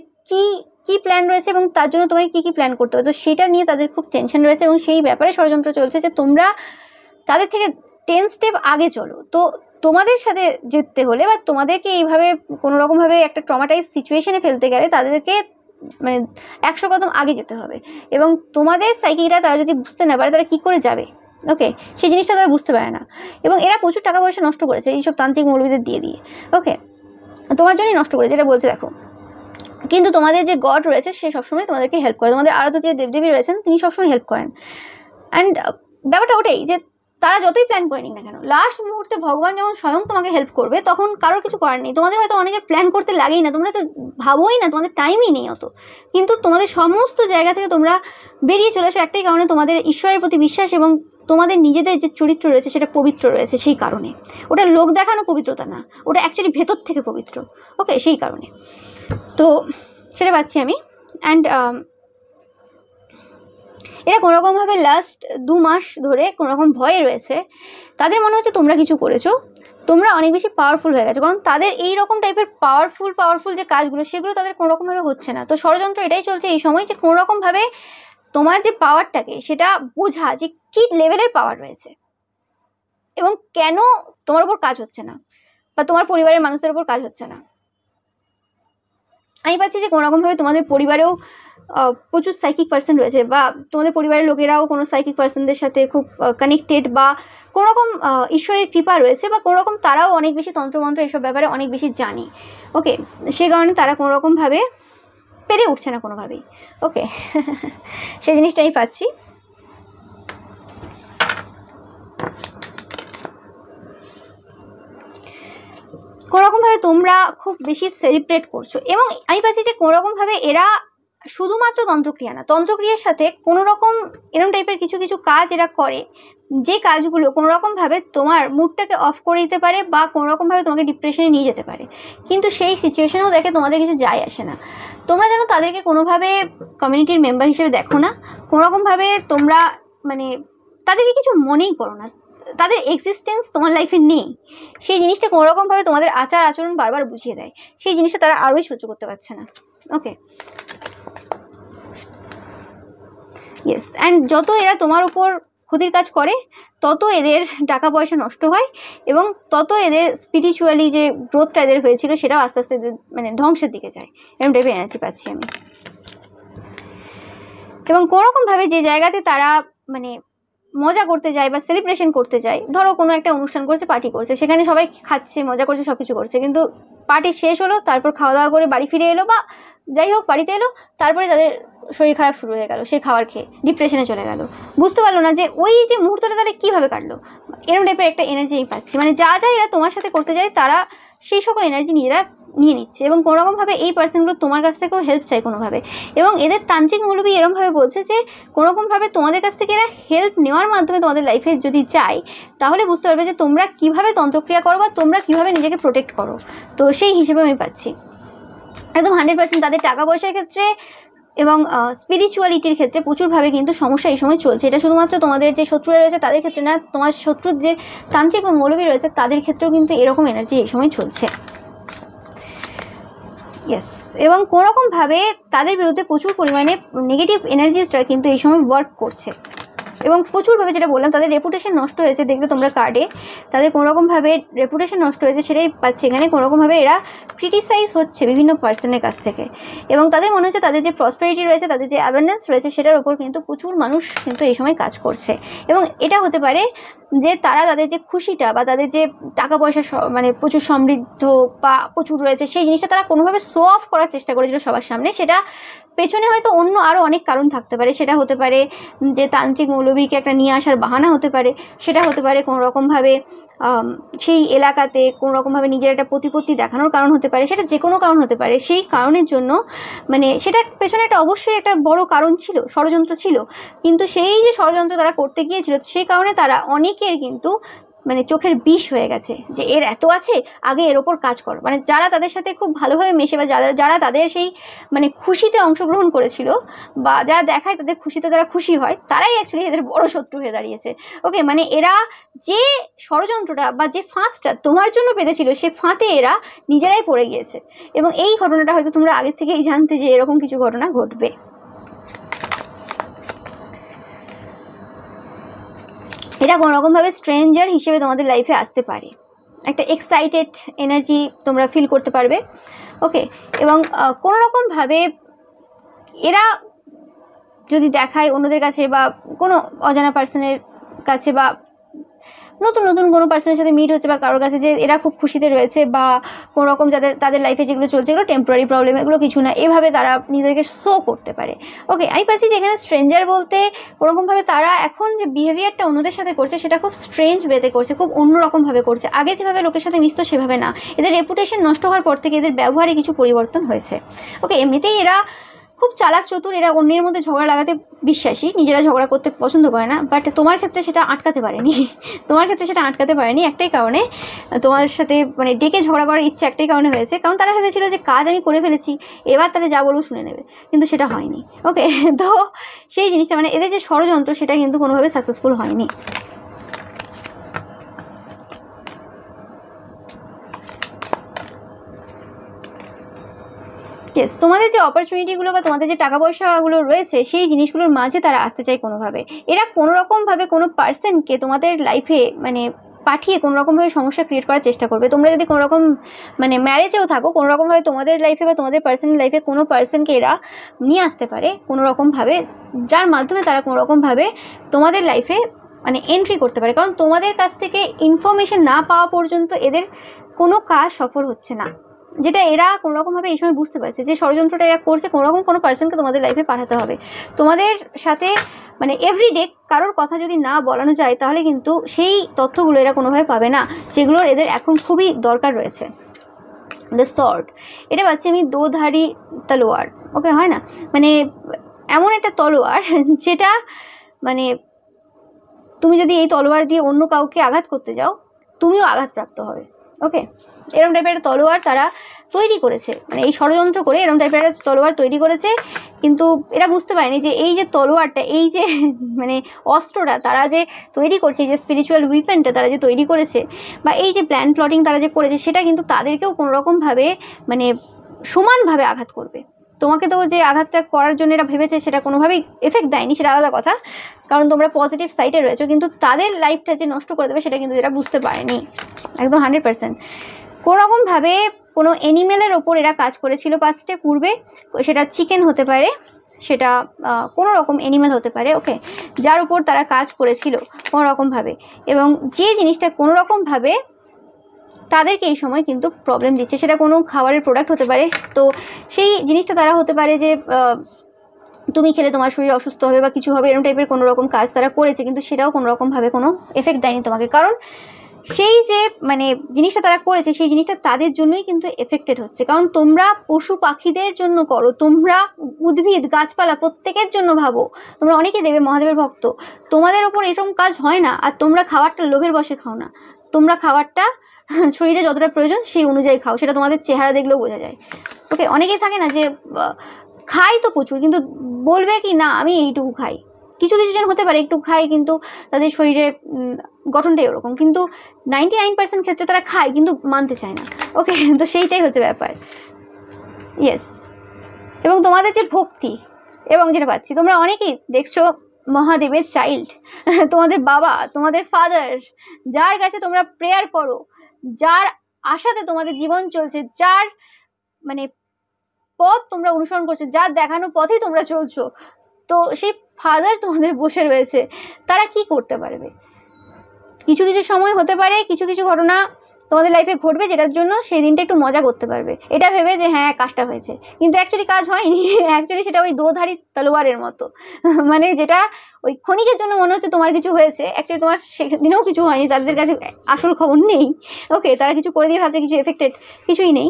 কি প্ল্যান রয়েছে, এবং তার জন্য তোমাকে কী প্ল্যান করতে হবে। তো সেটা নিয়ে তাদের খুব টেনশন রয়েছে, এবং সেই ব্যাপারে ষড়যন্ত্র চলছে যে তোমরা তাদের থেকে 10 স্টেপ আগে চলো। তো তোমাদের সাথে জিততে হলে বা তোমাদেরকে এইভাবে কোনো রকমভাবে একটা ট্রমাটাইজ সিচুয়েশনে ফেলতে গেলে তাদেরকে মানে 100 কদম আগে যেতে হবে, এবং তোমাদের সাইকিটা তারা যদি বুঝতে না পারে তারা কী করে যাবে। ওকে, সেই জিনিসটা তারা বুঝতে পারে না, এবং এরা প্রচুর টাকা পয়সা নষ্ট করেছে এইসব তান্ত্রিক মৌলবীদের দিয়ে। ওকে, তোমার জন্যই নষ্ট করেছে, যেটা বলছে দেখো। কিন্তু তোমাদের যে গড রয়েছে সে সবসময় তোমাদেরকে হেল্প করে, তোমাদের আরাধ্য যে দেবদেবী রয়েছেন তিনি সবসময় হেল্প করেন। অ্যান্ড ব্যাপারটা ওটাই যে তারা যতই প্ল্যান করে নিক না কেন, লাস্ট মুহূর্তে ভগবান যখন স্বয়ং তোমাকে হেল্প করবে তখন কারোর কিছু করার নেই। তোমাদের হয়তো অনেকের প্ল্যান করতে লাগেই না, তোমরা তো ভাবোই না, তোমাদের টাইমই নেই অত, কিন্তু তোমাদের সমস্ত জায়গা থেকে তোমরা বেরিয়ে চলে আসো একটাই কারণে, তোমাদের ঈশ্বরের প্রতি বিশ্বাস এবং তোমাদের নিজেদের যে চরিত্র রয়েছে সেটা পবিত্র রয়েছে সেই কারণে। ওটা লোক দেখানো পবিত্রতা না, ওটা অ্যাকচুয়ালি ভেতর থেকে পবিত্র। ওকে, সেই কারণে তো সেটা পাচ্ছি আমি। অ্যান্ড এরা কোনোরকমভাবে লাস্ট 2 মাস ধরে কোনোরকম ভয়ে রয়েছে, তাদের মনে হচ্ছে তোমরা কিছু করেছো, তোমরা অনেক বেশি পাওয়ারফুল হয়ে গেছো, কারণ তাদের এই রকম টাইপের পাওয়ারফুল যে কাজগুলো সেগুলো তাদের কোনোরকমভাবে হচ্ছে না। তো ষড়যন্ত্র এটাই চলছে এই সময় যে কোনোরকমভাবে তোমার যে পাওয়ারটাকে সেটা বোঝা যে কী লেভেলের পাওয়ার রয়েছে এবং কেন তোমার উপর কাজ হচ্ছে না, বা তোমার পরিবারের মানুষদের উপর কাজ হচ্ছে না। আমি পাচ্ছি যে কোনোরকমভাবে তোমাদের পরিবারেও প্রচুর সাইকিক পার্সন রয়েছে, বা তোমাদের পরিবারের লোকেরাও কোনো সাইকিক পার্সনদের সাথে খুব কানেক্টেড, বা কোনোরকম ঈশ্বরের কৃপা রয়েছে, বা কোনোরকম তারাও অনেক বেশি তন্ত্রমন্ত্র এইসব ব্যাপারে অনেক বেশি জানি। ওকে, সে কারণে তারা কোনোরকমভাবে পেরে উঠছে না কোনোভাবেই। ওকে, সেই জিনিসটা আমি পাচ্ছি। কোনোরকমভাবে তোমরা খুব বেশি সেলিব্রেট করছো, এবং আমি পাচ্ছি যে কোনোরকমভাবে এরা শুধুমাত্র তন্ত্রক্রিয়া না, তন্ত্রক্রিয়ার সাথে কোনো রকম এরকম টাইপের কিছু কিছু কাজ এরা করে, যে কাজগুলো কোনোরকমভাবে তোমার মুডটাকে অফ করে দিতে পারে বা কোনোরকমভাবে তোমাকে ডিপ্রেশনে নিয়ে যেতে পারে, কিন্তু সেই সিচুয়েশনেও দেখে তোমাদের কিছু যায় আসে না। তোমরা যেন তাদেরকে কোনোভাবে কমিউনিটির মেম্বার হিসেবে দেখো না, কোনোরকমভাবে তোমরা মানে তাদেরকে কিছু মনেই করো না, তাদের এক্সিস্টেন্স তোমার লাইফে নেই। সেই জিনিসটা কোনোরকমভাবে তোমাদের আচার আচরণ বারবার বুঝিয়ে দেয়, সেই জিনিসটা তারা আরোই সহ্য করতে পারছে না। ওকে, ইয়েস, অ্যান্ড যত এরা তোমার উপর ক্ষতির কাজ করে তত এদের টাকা পয়সা নষ্ট হয়, এবং তত এদের স্পিরিচুয়ালি যে গ্রোথটা এদের হয়েছিল সেটাও আস্তে আস্তে মানে ধ্বংসের দিকে যায়, এরকম টাইপের এনার্জি পাচ্ছি আমি। এবং কোনোরকমভাবে যে জায়গাতে তারা মানে মজা করতে যায় বা সেলিব্রেশন করতে যায়, ধরো কোনো একটা অনুষ্ঠান করছে, পার্টি করছে, সেখানে সবাই খাচ্ছে, মজা করছে, সব কিছু করছে, কিন্তু পার্টি শেষ হলো, তারপর খাওয়া দাওয়া করে বাড়ি ফিরে এলো, বা যাই হোক বাড়িতে এলো, তারপরে তাদের শরীর খারাপ শুরু হয়ে গেল, সেই খাবার খেয়ে ডিপ্রেশনে চলে গেল, বুঝতে পারলো না যে ওই যে মুহূর্তটা তাহলে কীভাবে কাটলো। এরকম টাইপের একটা এনার্জি আমি পাচ্ছি, মানে যা যা এরা তোমার সাথে করতে যায় তারা সেই সকল এনার্জি নিজেরা নিয়ে নিচ্ছে, এবং কোনোরকমভাবে এই পার্সনগুলো তোমার কাছ থেকেও হেল্প চাই কোনোভাবে, এবং এদের তান্ত্রিক মৌলবী এরকমভাবে বলছে যে কোনোরকমভাবে তোমাদের কাছ থেকে এরা হেল্প নেওয়ার মাধ্যমে তোমাদের লাইফে যদি চায় তাহলে বুঝতে পারবে যে তোমরা কীভাবে তন্ত্রক্রিয়া করো বা তোমরা কীভাবে নিজেকে প্রোটেক্ট করো। তো সেই হিসেবে আমি পাচ্ছি একদম 100% তাদের টাকা পয়সার ক্ষেত্রে এবং স্পিরিচুয়ালিটির ক্ষেত্রে প্রচুরভাবে কিন্তু সমস্যা এই সময় চলছে। এটা শুধুমাত্র তোমাদের যে শত্রুরা রয়েছে তাদের ক্ষেত্রে না, তোমার শত্রুর যে তান্ত্রিক বা মৌলবী রয়েছে তাদের ক্ষেত্রেও কিন্তু এরকম এনার্জি এই সময় চলছে। ইয়েস, এবং কোনোরকমভাবে তাদের বিরুদ্ধে প্রচুর পরিমাণে নেগেটিভ এনার্জিসটা কিন্তু এই সময় ওয়ার্ক করছে, এবং প্রচুরভাবে যেটা বললাম তাদের রেপুটেশন নষ্ট হয়েছে। দেখলে তোমরা কার্ডে তাদের কোনোরকমভাবে রেপুটেশন নষ্ট হয়েছে, সেটাই পাচ্ছে এখানে। কোনোরকমভাবে এরা ক্রিটিসাইজ হচ্ছে বিভিন্ন পার্সনের কাছ থেকে, এবং তাদের মনে হচ্ছে তাদের যে প্রসপারিটি রয়েছে, তাদের যে অ্যাওয়ারনেস রয়েছে, সেটার ওপর কিন্তু প্রচুর মানুষ কিন্তু এই সময় কাজ করছে। এবং এটা হতে পারে যে তারা তাদের যে খুশিটা বা তাদের যে টাকা পয়সা মানে প্রচুর সমৃদ্ধ বা প্রচুর রয়েছে, সেই জিনিসটা তারা কোনোভাবে শো অফ করার চেষ্টা করেছিল সবার সামনে। সেটা পেছনে হয়তো অন্য আরও অনেক কারণ থাকতে পারে। সেটা হতে পারে যে তান্ত্রিক মৌলবীকে একটা নিয়ে আসার বাহানা হতে পারে, সেটা হতে পারে কোনোরকমভাবে সেই এলাকাতে কোনোরকমভাবে নিজের একটা প্রতিপত্তি দেখানোর কারণ হতে পারে, সেটা যে কোনো কারণ হতে পারে। সেই কারণের জন্য মানে সেটার পেছনে একটা অবশ্যই একটা বড় কারণ ছিল, ষড়যন্ত্র ছিল। কিন্তু সেই যে ষড়যন্ত্র তারা করতে গিয়েছিল, সেই কারণে তারা অনেকের কিন্তু মানে চোখের বিষ হয়ে গেছে যে এর এত আছে, আগে এর ওপর কাজ কর। মানে যারা তাদের সাথে খুব ভালোভাবে মেশে বা যারা তাদের সেই মানে খুশিতে অংশগ্রহণ করেছিল বা যারা দেখায় তাদের খুশিতে তারা খুশি হয়, তারাই অ্যাকচুয়ালি এদের বড় শত্রু হয়ে দাঁড়িয়েছে। ওকে, মানে এরা যে ষড়যন্ত্রটা বা যে ফাঁদটা তোমার জন্য পেতেছিল, সে ফাঁদে এরা নিজেরাই পড়ে গিয়েছে। এবং এই ঘটনাটা হয়তো তোমরা আগের থেকেই জানতে যে এরকম কিছু ঘটনা ঘটবে। এটা কোনোরকমভাবে স্ট্রেঞ্জার হিসেবে তোমাদের লাইফে আসতে পারে, একটা এক্সাইটেড এনার্জি তোমরা ফিল করতে পারবে। ওকে, এবং কোনোরকমভাবে এরা যদি দেখায় অন্যদের কাছে বা কোনো অজানা পার্সনের কাছে বা নতুন নতুন কোনো পার্সনের সাথে মিট হচ্ছে বা কারোর কাছে, যে এরা খুব খুশিতে রয়েছে বা কোনোরকম তাদের লাইফে যেগুলো চলছে এগুলো টেম্পোরারি প্রবলেম, এগুলো কিছু না, এভাবে তারা নিজেদেরকে শো করতে পারে। ওকে, আমি পাচ্ছি যে এখানে স্ট্রেঞ্জার বলতে কোনোরকমভাবে তারা এখন যে বিহেভিয়ারটা অন্যদের সাথে করছে সেটা খুব স্ট্রেঞ্জ ওয়েতে করছে, খুব অন্যরকমভাবে করছে। আগে যেভাবে লোকের সাথে মিশতো সেভাবে না। এদের রেপুটেশন নষ্ট হওয়ার পর থেকে এদের ব্যবহারে কিছু পরিবর্তন হয়েছে। ওকে, এমনিতেই এরা খুব চালাক চতুর, এরা অন্যের মধ্যে ঝগড়া লাগাতে বিশ্বাসী, নিজেরা ঝগড়া করতে পছন্দ করে না। বাট তোমার ক্ষেত্রে সেটা আটকাতে পারেনি একটাই কারণে, তোমার সাথে মানে ডেকে ঝগড়া করার ইচ্ছে একটাই কারণে হয়েছে, কারণ তারা ভেবেছিল যে কাজ আমি করে ফেলেছি, এবার তাহলে যা বলবো শুনে নেবে, কিন্তু সেটা হয়নি। ওকে, তো সেই জিনিসটা মানে এদের যে ষড়যন্ত্র সেটা কিন্তু কোনোভাবে সাকসেসফুল হয়নি। ইয়েস, তোমাদের যে অপরচুনিটিগুলো বা তোমাদের যে টাকা পয়সাগুলো রয়েছে, সেই জিনিসগুলোর মাঝে তারা আসতে চায় কোনোভাবে। এরা কোনোরকমভাবে কোনো পার্সনকে তোমাদের লাইফে মানে পাঠিয়ে কোনোরকমভাবে সমস্যা ক্রিয়েট করার চেষ্টা করবে। তোমরা যদি কোনোরকম মানে ম্যারেজেও থাকো, কোনোরকমভাবে তোমাদের লাইফে বা তোমাদের পার্সোনাল লাইফে কোনো পার্সনকে এরা নিয়ে আসতে পারে কোনোরকমভাবে, যার মাধ্যমে তারা কোনোরকমভাবে তোমাদের লাইফে মানে এন্ট্রি করতে পারে। কারণ তোমাদের কাছ থেকে ইনফরমেশন না পাওয়া পর্যন্ত এদের কোনো কাজ সফল হচ্ছে না, যেটা এরা কোনোরকমভাবে এই সময় বুঝতে পারছে যে ষড়যন্ত্রটা এরা করছে, কোনোরকম কোনো পার্সনকে তোমাদের লাইফে পাঠাতে হবে। তোমাদের সাথে মানে এভরিডে কারোর কথা যদি না বলানো যায়, তাহলে কিন্তু সেই তথ্যগুলো এরা কোনোভাবে পাবে না, যেগুলোর এদের এখন খুবই দরকার রয়েছে। দ্য সর্ড, এটা পাচ্ছি আমি দোধারী তলোয়ার। ওকে, হয় না, মানে এমন একটা তলোয়ার যেটা মানে তুমি যদি এই তলোয়ার দিয়ে অন্য কাউকে আঘাত করতে যাও, তুমিও আঘাতপ্রাপ্ত হবে। ওকে, এরকম টাইপের একটা তলোয়ার তারা তৈরি করেছে, মানে এই ষড়যন্ত্র করে এরকম টাইপের একটা তলোয়ার তৈরি করেছে। কিন্তু এরা বুঝতে পারেনি যে এই যে তলোয়ারটা, এই যে মানে অস্ত্রটা তারা যে তৈরি করছে, এই যে স্পিরিচুয়াল উইপেনটা তারা যে তৈরি করেছে বা এই যে প্ল্যান প্লটিং তারা যে করেছে, সেটা কিন্তু তাদেরকেও কোনোরকমভাবে মানে সমানভাবে আঘাত করবে। তোমাকে তো যে আঘাতটা করার জন্য এরা ভেবেছে সেটা কোনোভাবেই এফেক্ট দেয়নি, সেটা আলাদা কথা, কারণ তোমরা পজিটিভ সাইডে রয়েছো। কিন্তু তাদের লাইফটা যে নষ্ট করে দেবে সেটা কিন্তু এরা বুঝতে পারেনি একদম 100%। কোনোরকমভাবে কোনো অ্যানিমেলের ওপর এরা কাজ করেছিল পাস্টে পূর্বে, সেটা চিকেন হতে পারে, সেটা কোনো রকম অ্যানিমেল হতে পারে। ওকে, যার উপর তারা কাজ করেছিল কোনোরকমভাবে, এবং যে জিনিসটা কোনোরকমভাবে তাদেরকে এই সময় কিন্তু প্রবলেম দিচ্ছে, সেটা কোনো খাবারের প্রোডাক্ট হতে পারে। তো সেই জিনিসটা তারা হতে পারে যে তুমি খেলে তোমার শরীর অসুস্থ হবে বা কিছু হবে, এরকম টাইপের কোনো রকম কাজ তারা করেছে, কিন্তু সেটাও কোনোরকমভাবে কোনো এফেক্ট দেয়নি তোমাকে। কারণ সেই যে মানে জিনিসটা তারা করেছে, সেই জিনিসটা তাদের জন্যই কিন্তু এফেক্টেড হচ্ছে। কারণ তোমরা পশু পাখিদের জন্য করো, তোমরা উদ্ভিদ গাছপালা প্রত্যেকের জন্য ভাবো। তোমরা অনেকে দেবে মহাদেবের ভক্ত, তোমাদের ওপর এরকম কাজ হয় না। আর তোমরা খাবারটা লোভের বশে খাও না, তোমরা খাবারটা শরীরে যতটা প্রয়োজন সেই অনুযায়ী খাও, সেটা তোমাদের চেহারা দেখলেও বোঝা যায়। ওকে, অনেকেই থাকে না যে খাই তো প্রচুর, কিন্তু বলবে কি না আমি এইটুকু খাই। কিছু কিছু জন হতে পারে একটু খায় কিন্তু তাদের শরীরে গঠনটাই ওরকম, কিন্তু 99% ক্ষেত্রে তারা খায় কিন্তু মানতে চায় না। ওকে, তো সেইটাই হচ্ছে ব্যাপার। ইয়েস, এবং তোমাদের যে ভক্তি, এবং যেটা পাচ্ছি তোমরা অনেকেই দেখছো মহাদেবের চাইল্ড, তোমাদের বাবা, তোমাদের ফাদার, যার কাছে তোমরা প্রেয়ার করো, যার আশাতে তোমাদের জীবন চলছে, যার মানে পথ তোমরা অনুসরণ করছো, যার দেখানো পথেই তোমরা চলছো, তো সেই ফাদার তোমাদের বসে রয়েছে। তারা কি করতে পারবে? কিছু কিছু সময় হতে পারে, কিছু কিছু ঘটনা তোমাদের লাইফে ঘটবে যেটার জন্য সেই দিনটা একটু মজা করতে পারবে, এটা ভেবে যে হ্যাঁ কাজটা হয়েছে, কিন্তু অ্যাকচুয়ালি কাজ হয়নি। অ্যাকচুয়ালি সেটা ওই দোধারী তলোয়ারের মতো, মানে যেটা ওই ক্ষণিকের জন্য মনে হচ্ছে তোমার কিছু হয়েছে, অ্যাকচুয়ালি তোমার সেদিনেও কিছু হয়নি, তাদের কাছে আসল খবর নেই। ওকে, তারা কিছু করে দিয়ে ভাবছে কিছু এফেক্টেড, কিছুই নেই,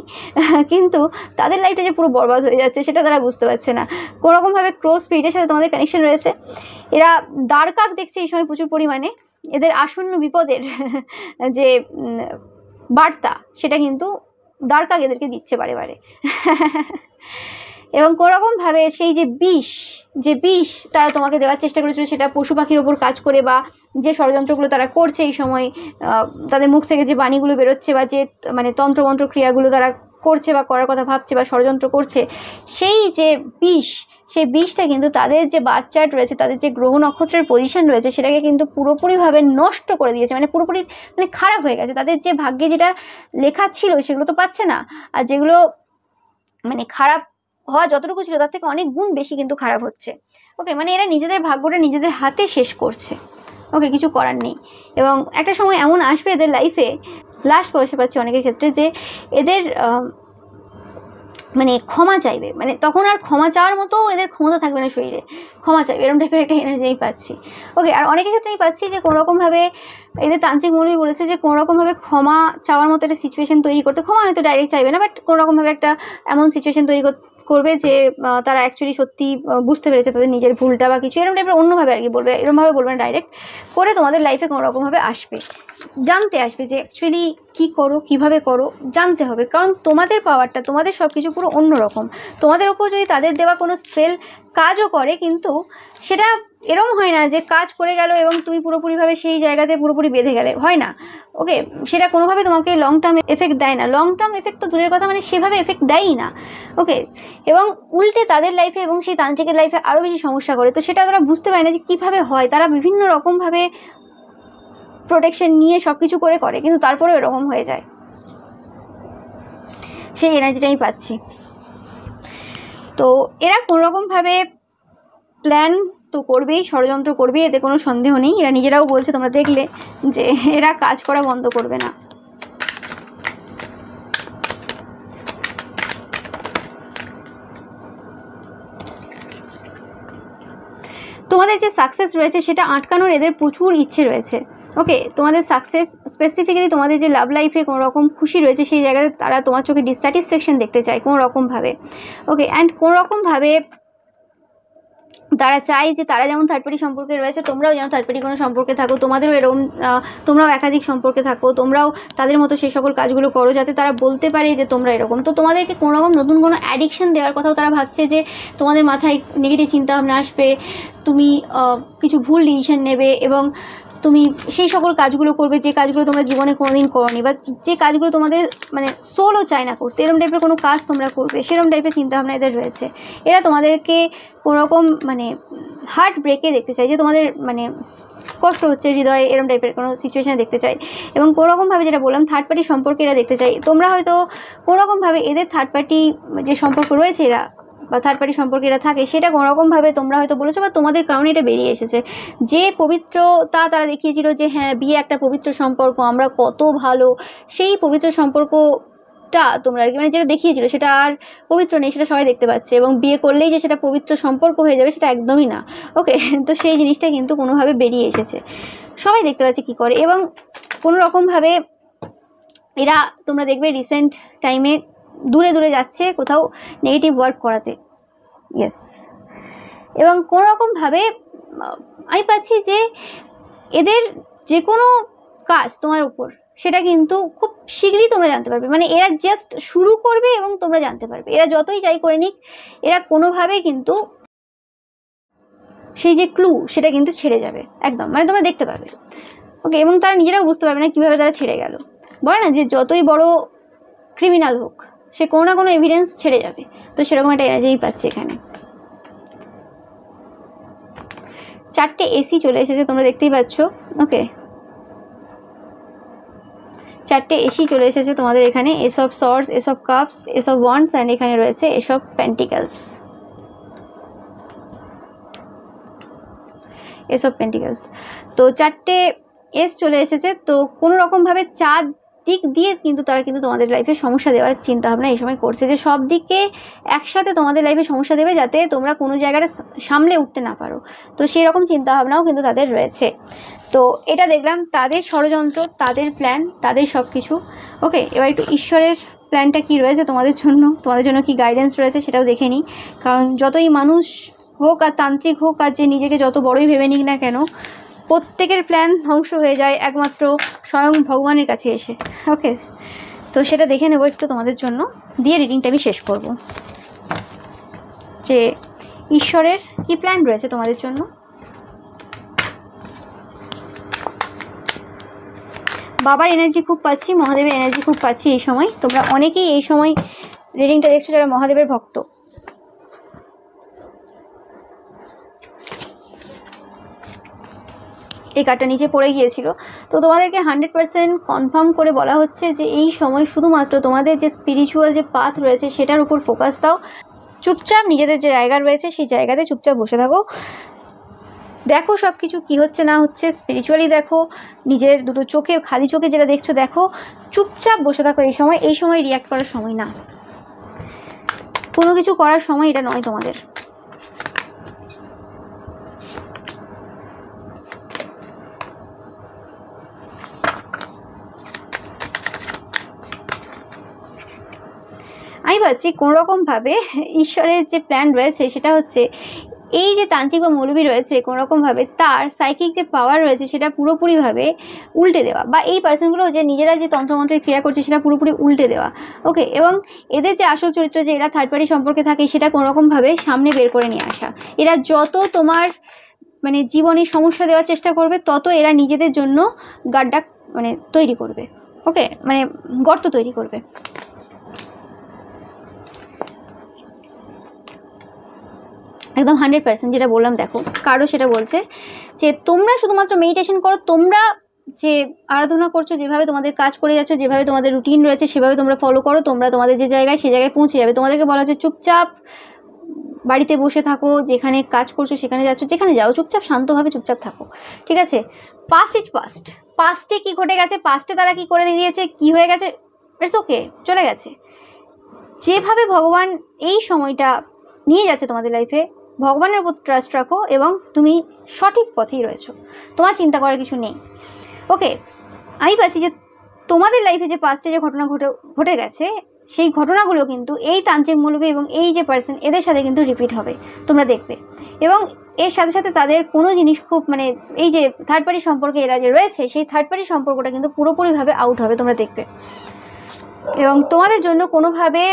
কিন্তু তাদের লাইফটা যে পুরো বরবাদ হয়ে যাচ্ছে সেটা তারা বুঝতে পারছে না। কোনোরকমভাবে ক্রস স্পিরিটের সাথে তোমাদের কানেকশন রয়েছে। এরা দ্বারকাক দেখছে এই সময় প্রচুর পরিমাণে। এদের আসন্ন বিপদের যে বার্তা সেটা কিন্তু দ্বারকাক এদেরকে দিচ্ছে বারে বারে। এবং কোনোরকমভাবে সেই যে বিষ তারা তোমাকে দেওয়ার চেষ্টা করেছিল, সেটা পশু পাখির ওপর কাজ করে, বা যে ষড়যন্ত্রগুলো তারা করছে এই সময়, তাদের মুখ থেকে যে বাণীগুলো বেরোচ্ছে, বা যে মানে তন্ত্রমন্ত্র ক্রিয়াগুলো তারা করছে বা করার কথা ভাবছে বা ষড়যন্ত্র করছে, সেই যে সেই বিষটা কিন্তু তাদের যে বার চার্ট রয়েছে, তাদের যে গ্রহ নক্ষত্রের পজিশন রয়েছে, সেটাকে কিন্তু পুরোপুরিভাবে নষ্ট করে দিয়েছে, মানে পুরোপুরি মানে খারাপ হয়ে গেছে। তাদের যে ভাগ্যে যেটা লেখা ছিল সেগুলো তো পাচ্ছে না, আর যেগুলো মানে খারাপ হওয়া যতটুকু ছিল তার থেকে অনেক গুণ বেশি কিন্তু খারাপ হচ্ছে। ওকে, মানে এরা নিজেদের ভাগ্যটা নিজেদের হাতে শেষ করছে। ওকে, কিছু করার নেই। এবং একটা সময় এমন আসবে এদের লাইফে, লাস্ট বয়সে পাচ্ছি অনেকের ক্ষেত্রে, যে এদের মানে ক্ষমা চাইবে, মানে তখন আর ক্ষমা চাওয়ার মতো এদের ক্ষমতা থাকবে না শরীরে, ক্ষমা চাইবে, এরকম টাইপের একটা এনার্জি আমি পাচ্ছি। ওকে, আর অনেকের ক্ষেত্রে আমি পাচ্ছি যে কোনোরকমভাবে এদের তান্ত্রিক মৌলবী বলেছে যে কোনোরকমভাবে ক্ষমা চাওয়ার মতো একটা সিচুয়েশন তৈরি করতে, ক্ষমা হয়তো ডাইরেক্ট চাইবে না, বাট কোনোরকমভাবে একটা এমন সিচুয়েশন তৈরি করবে যে তারা অ্যাকচুয়ালি সত্যি বুঝতে পেরেছে তাদের নিজের ভুলটা বা কিছু, এরকম টাইপের অন্যভাবে আর কি বলবে, এরকমভাবে বলবে না ডাইরেক্ট করে, তোমাদের লাইফে কোনোরকমভাবে আসবে, জানতে আসবে যে অ্যাকচুয়ালি কী করো, কীভাবে করো, জানতে হবে। কারণ তোমাদের পাওয়ারটা, তোমাদের সব কিছু পুরো অন্যরকম। তোমাদের ওপর যদি তাদের দেওয়া কোনো স্পেল কাজও করে, কিন্তু সেটা এরম হয় না যে কাজ করে গেল এবং তুমি পুরোপুরিভাবে সেই জায়গাতে পুরোপুরি বেঁধে গেলে, হয় না। ওকে, সেটা কোনোভাবে তোমাকে লং টার্ম এফেক্ট দেয় না, লং টার্ম এফেক্ট তো দূরের কথা, মানে সেভাবে এফেক্ট দেয়ই না। ওকে, এবং উল্টে তাদের লাইফে এবং সেই তান্ত্রিকের লাইফে আরও বেশি সমস্যা করে। তো সেটা তারা বুঝতে পারে না যে কীভাবে হয়, তারা বিভিন্ন রকমভাবে প্রোটেকশন নিয়ে সব কিছু করে, কিন্তু তারপরেও এরকম হয়ে যায়। সেই এনার্জিটা আমি পাচ্ছি। তো এরা কোনোরকমভাবে প্ল্যান তো করবেই, ষড়যন্ত্র করবেই, এতে কোনো সন্দেহ নেই। এরা নিজেরাও বলছে, তোমরা দেখলে যে এরা কাজ করা বন্ধ করবে না। তোমাদের যে সাকসেস রয়েছে সেটা আটকানোর এদের প্রচুর ইচ্ছে রয়েছে। ওকে, তোমাদের সাকসেস স্পেসিফিক্যালি তোমাদের যে লাভ লাইফে কোনো রকম খুশি রয়েছে, সেই জায়গাতে তারা তোমার চোখে ডিসস্যাটিসফ্যাকশন দেখতে চায় কোনো রকমভাবে। ওকে, অ্যান্ড কোনো রকমভাবে তারা চায় যে তারা যেমন থার্ড পার্টি সম্পর্কে রয়েছে, তোমরাও যেন থার্ড পার্টি কোনো সম্পর্কে থাকো, তোমাদেরও এরকম, তোমরাও একাধিক সম্পর্কে থাকো, তোমরাও তাদের মতো সেই সকল কাজগুলো করো যাতে তারা বলতে পারে যে তোমরা এরকম। তো তোমাদেরকে কোনো রকম নতুন কোনো অ্যাডিকশন দেওয়ার কথাও তারা ভাবছে, যে তোমাদের মাথায় নেগেটিভ চিন্তাভাবনা আসবে, তুমি কিছু ভুল ডিসিশন নেবে, এবং তুমি সেই সকল কাজগুলো করবে যে কাজগুলো তোমরা জীবনে কোনোদিন করোনি, বা যে কাজগুলো তোমাদের মানে সোলও চায় না করতে, এরকম টাইপের কোনো কাজ তোমরা করবে, সেরকম টাইপের চিন্তাভাবনা এদের রয়েছে। এরা তোমাদেরকে কোনোরকম মানে হার্ট ব্রেকে দেখতে চাই, যে তোমাদের মানে কষ্ট হচ্ছে হৃদয়ে, এরকম টাইপের কোনো সিচুয়েশানে দেখতে চাই। এবং কোনোরকমভাবে যেটা বললাম থার্ড পার্টি সম্পর্কে এরা দেখতে চাই। তোমরা হয়তো কোনোরকমভাবে এদের থার্ড পার্টি যে সম্পর্ক রয়েছে এরা বা থার্ড পার্টি সম্পর্কে এরা থাকে, সেটা কোনোরকমভাবে তোমরা হয়তো বলেছো বা তোমাদের কারণে এটা বেরিয়ে এসেছে। যে পবিত্রতা তারা দেখিয়েছিল যে হ্যাঁ বিয়ে একটা পবিত্র সম্পর্ক, আমরা কত ভালো, সেই পবিত্র সম্পর্কটা তোমরা আর কি মানে যেটা দেখিয়েছিল সেটা আর পবিত্র নেই, সেটা সবাই দেখতে পাচ্ছে। এবং বিয়ে করলেই যে সেটা পবিত্র সম্পর্ক হয়ে যাবে সেটা একদমই না। ওকে, তো সেই জিনিসটা কিন্তু কোনোভাবে বেরিয়ে এসেছে, সবাই দেখতে পাচ্ছে কী করে। এবং কোনো রকমভাবে এরা তোমরা দেখবে রিসেন্ট টাইমে দূরে দূরে যাচ্ছে কোথাও নেগেটিভ ওয়ার্ক করাতে। ইয়েস, এবং কোনো রকমভাবে আমি পাচ্ছি যে এদের যে কোনো কাজ তোমার উপর সেটা কিন্তু খুব শীঘ্রই তোমরা জানতে পারবে। মানে এরা জাস্ট শুরু করবে এবং তোমরা জানতে পারবে। এরা যতই যাই করে নিক, এরা কোনোভাবে কিন্তু সেই যে ক্লু সেটা কিন্তু ছেড়ে যাবে একদম, মানে তোমরা দেখতে পাবে। ওকে, এবং তারা নিজেরাও বুঝতে পারবে না কীভাবে তারা ছেড়ে গেল। বলে না যে যতই বড় ক্রিমিনাল হোক, সে কোনো না কোনো এভিডেন্স ছেড়ে যাবে। তো সেরকম একটা এনার্জিই পাচ্ছি এখানে। 4টে এসি চলে এসেছে, তোমরা দেখতেই পাচ্ছ। ওকে, 4টে এসি চলে এসেছে তোমাদের এখানে। Ace of swords, ace of cups, ace of wands, and এখানে রয়েছে ace of pentacles. Ace of pentacles, তো 4টে এস চলে এসেছে। তো কোনো রকমভাবে 4 দিক দিয়ে কিন্তু তারা কিন্তু তোমাদের লাইফে সমস্যা দেওয়ার চিন্তাভাবনা এই সময় করছে, যে সব দিকে একসাথে তোমাদের লাইফে সমস্যা দেবে যাতে তোমরা কোনো জায়গাটা সামলে উঠতে না পারো। তো সেই রকম চিন্তাভাবনাও কিন্তু তাদের রয়েছে। তো এটা দেখলাম তাদের ষড়যন্ত্র, তাদের প্ল্যান, তাদের সব কিছু। ওকে, এবার একটু ঈশ্বরের প্ল্যানটা কি রয়েছে তোমাদের জন্য কি গাইডেন্স রয়েছে সেটাও দেখে নিই। কারণ যতই মানুষ হোক আর তান্ত্রিক হোক আর যে নিজেকে যত বড়ই ভেবে নিক না কেন, প্রত্যেকের প্ল্যান ধ্বংস হয়ে যায় একমাত্র স্বয়ং ভগবানের কাছে এসে। ওকে, তো সেটা দেখে নেবো একটু তোমাদের জন্য, দিয়ে রিডিংটা আমি শেষ করব, যে ঈশ্বরের কি প্ল্যান রয়েছে তোমাদের জন্য। বাবার এনার্জি খুব পাচ্ছি, মহাদেবের এনার্জি খুব পাচ্ছি এই সময়। তোমরা অনেকেই এই সময় রিডিংটা দেখছো যারা মহাদেবের ভক্ত। এই কার্ডটা নিচে পড়ে গিয়েছিল। তো তোমাদেরকে 100% কনফার্ম করে বলা হচ্ছে যে এই সময় শুধুমাত্র তোমাদের যে স্পিরিচুয়াল যে পাথ রয়েছে সেটার উপর ফোকাস দাও। চুপচাপ নিজেদের যে জায়গা রয়েছে সেই জায়গাতে চুপচাপ বসে থাকো, দেখো সব কিছু কী হচ্ছে না হচ্ছে, স্পিরিচুয়ালি দেখো, নিজের দুটো চোখে, খালি চোখে যেটা দেখছো দেখো, চুপচাপ বসে থাকো। এই সময় রিয়াক্ট করার সময় না, কোনো কিছু করার সময় এটা নয় তোমাদের। আমি ভাবছি কোনোরকমভাবে ঈশ্বরের যে প্ল্যান রয়েছে সেটা হচ্ছে এই যে তান্ত্রিক বা মৌলবী রয়েছে কোনোরকমভাবে তার সাইকিক যে পাওয়ার রয়েছে সেটা পুরোপুরিভাবে উল্টে দেওয়া, বা এই পার্সনগুলো যে নিজেরা যে তন্ত্রমন্ত্রের ক্রিয়া করছে সেটা পুরোপুরি উল্টে দেওয়া। ওকে, এবং এদের যে আসল চরিত্র যে এরা থার্ড পার্টি সম্পর্কে থাকে সেটা কোনোরকমভাবে সামনে বের করে নিয়ে আসা। এরা যত তোমার মানে জীবনে সমস্যা দেওয়ার চেষ্টা করবে তত এরা নিজেদের জন্য গাড্ডা মানে তৈরি করবে। ওকে, মানে গর্ত তৈরি করবে। একদম 100% যেটা বললাম, দেখো কারো সেটা বলছে যে তোমরা শুধুমাত্র মেডিটেশন করো, তোমরা যে আরাধনা করছো, যেভাবে তোমাদের কাজ করে যাচ্ছ, যেভাবে তোমাদের রুটিন রয়েছে সেভাবে তোমরা ফলো করো, তোমরা তোমাদের যে জায়গায় সেই জায়গায় পৌঁছে যাবে। তোমাদেরকে বলা হচ্ছে চুপচাপ বাড়িতে বসে থাকো, যেখানে কাজ করছো সেখানে যাচ্ছ, যেখানে যাও চুপচাপ শান্তভাবে চুপচাপ থাকো, ঠিক আছে? পাস্ট ইজ পাস্ট, পাস্টে কী ঘটে গেছে, পাস্টে তারা কী করে দিয়েছে, কী হয়ে গেছে, ইটস ওকে, চলে গেছে। যেভাবে ভগবান এই সময়টা নিয়ে যাচ্ছে তোমাদের লাইফে, ভগবানের উপর ট্রাস্ট রাখো এবং তুমি সঠিক পথেই রয়েছো, তোমার চিন্তা করার কিছু নেই। ওকে, আমি পাচ্ছি যে তোমাদের লাইফে যে পাস্টে যে ঘটনা ঘটে গেছে সেই ঘটনাগুলো কিন্তু এই তান্ত্রিক মৌলবী এবং এই যে পার্সন এদের সাথে কিন্তু রিপিট হবে, তোমরা দেখবে। এবং এর সাথে সাথে তাদের কোনো জিনিস খুব মানে এই যে থার্ড পার্টি সম্পর্কে এরা যে রয়েছে সেই থার্ড পার্টি সম্পর্কটা কিন্তু পুরোপুরিভাবে আউট হবে, তোমরা দেখবে। এবং তোমাদের জন্য কোনোভাবে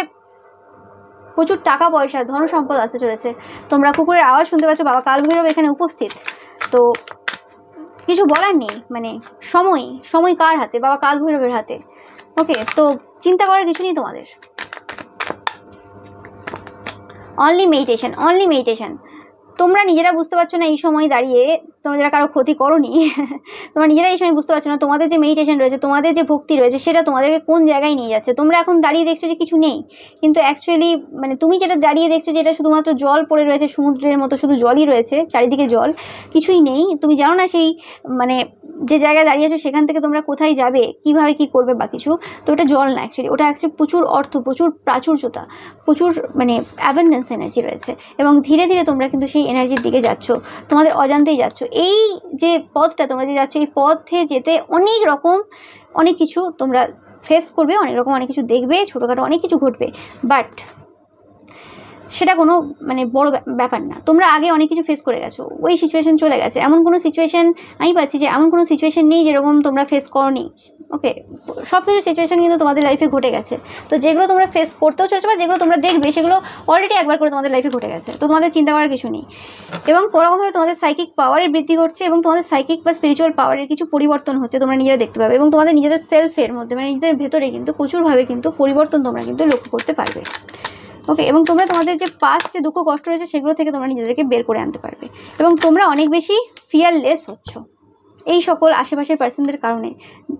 প্রচুর টাকা পয়সা ধন সম্পদ আসতে চলেছে। তোমরা কুকুরের আওয়াজ শুনতে পাচ্ছ, বাবা কালভৈরব এখানে উপস্থিত। তো কিছু বলার নেই, মানে সময় কার হাতে? বাবা কালভৈরবের হাতে। ওকে, তো চিন্তা করার কিছু নেই তোমাদের। Only meditation. তোমরা নিজেরা বুঝতে পারছো না এই সময় দাঁড়িয়ে, তোমরা যারা কারো ক্ষতি করোনি তোমরা নিজেরা এই সময় বুঝতে পারছো না তোমাদের যে মেডিটেশন রয়েছে, তোমাদের যে ভক্তি রয়েছে সেটা তোমাদেরকে কোন জায়গায় নিয়ে যাচ্ছে। তোমরা এখন দাঁড়িয়ে দেখছো যে কিছু নেই, কিন্তু অ্যাকচুয়ালি মানে তুমি যেটা দাঁড়িয়ে দেখছো যে এটা শুধুমাত্র জল পড়ে রয়েছে, সমুদ্রের মতো শুধু জলই রয়েছে, চারিদিকে জল, কিছুই নেই। তুমি জানো না সেই মানে যে জায়গায় দাঁড়িয়েছো সেখান থেকে তোমরা কোথায় যাবে, কিভাবে কি করবে বা কিছু। তো ওটা জল না, ওটা প্রচুর অর্থ, প্রচুর প্রাচুর্যতা, প্রচুর মানে অ্যাবান্ডেন্স এনার্জি রয়েছে। এবং ধীরে ধীরে তোমরা কিন্তু সেই এনার্জির দিকে যাচ্ছ, তোমাদের অজান্তেই যাচ্ছ। এই যে পথটা তোমরা যে যাচ্ছ, এই পথে যেতে অনেক কিছু তোমরা ফেস করবে, অনেক কিছু দেখবে, ছোটোখাটো অনেক কিছু ঘটবে। বাট সেটা কোনো মানে বড় ব্যাপার না। তোমরা আগে অনেক কিছু ফেস করে গেছো, ওই সিচুয়েশন চলে গেছে। এমন কোনো সিচুয়েশন আমি পাচ্ছি যে এমন কোনো সিচুয়েশন নেই যেরকম তোমরা ফেস করনি। ওকে, সব কিছু সিচুয়েশন কিন্তু তোমাদের লাইফে ঘটে গেছে। তো যেগুলো তোমরা ফেস করতেও চলেছো বা যেগুলো তোমরা দেখবে সেগুলো অলরেডি একবার করে তোমাদের লাইফে ঘটে গেছে। তো তোমাদের চিন্তা করার কিছু নেই। এবং কোনোরকমভাবে তোমাদের সাইকিক পাওয়ারের বৃদ্ধি ঘটছে এবং তোমাদের সাইকিক বা স্পিরিচুয়াল পাওয়ারের কিছু পরিবর্তন হচ্ছে, তোমরা নিজেরা দেখতে পাবে। এবং তোমাদের নিজেদের সেলফের মধ্যে মানে নিজেদের ভেতরে কিন্তু প্রচুরভাবে কিন্তু পরিবর্তন তোমরা কিন্তু লক্ষ্য করতে পারবে। ওকে, এবং তোমরা তোমাদের যে পাস্ট যে দুঃখ কষ্ট রয়েছে সেগুলো থেকে তোমরা নিজেদেরকে বের করে আনতে পারবে। এবং তোমরা অনেক বেশি ফিয়ারলেস হচ্ছ এই সকল আশেপাশের পার্সনদের কারণে।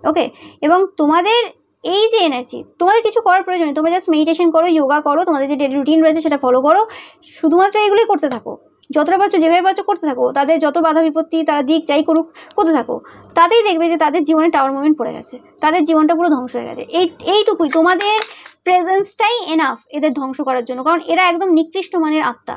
ওকে, এবং তোমাদের এই যে এনার্জি, তোমাদের কিছু করার প্রয়োজন নেই। তোমরা জাস্ট মেডিটেশন করো, যোগা করো, তোমাদের যে ডেলি রুটিন রয়েছে সেটা ফলো করো, শুধুমাত্র এগুলোই করতে থাকো। যতটা পারছো যেভাবে পারছো করতে থাকো। তাদের যত বাধা বিপত্তি তারা দিক যাই করুক করতে থাকো। তাতেই দেখবে যে তাদের জীবনে টাওয়ার মোমেন্ট পড়ে গেছে, তাদের জীবনটা পুরো ধ্বংস হয়ে গেছে। এইটুকুই তোমাদের প্রেজেন্সটাই এনাফ এদের ধ্বংস করার জন্য। কারণ এরা একদম নিকৃষ্ট মানের আত্মা।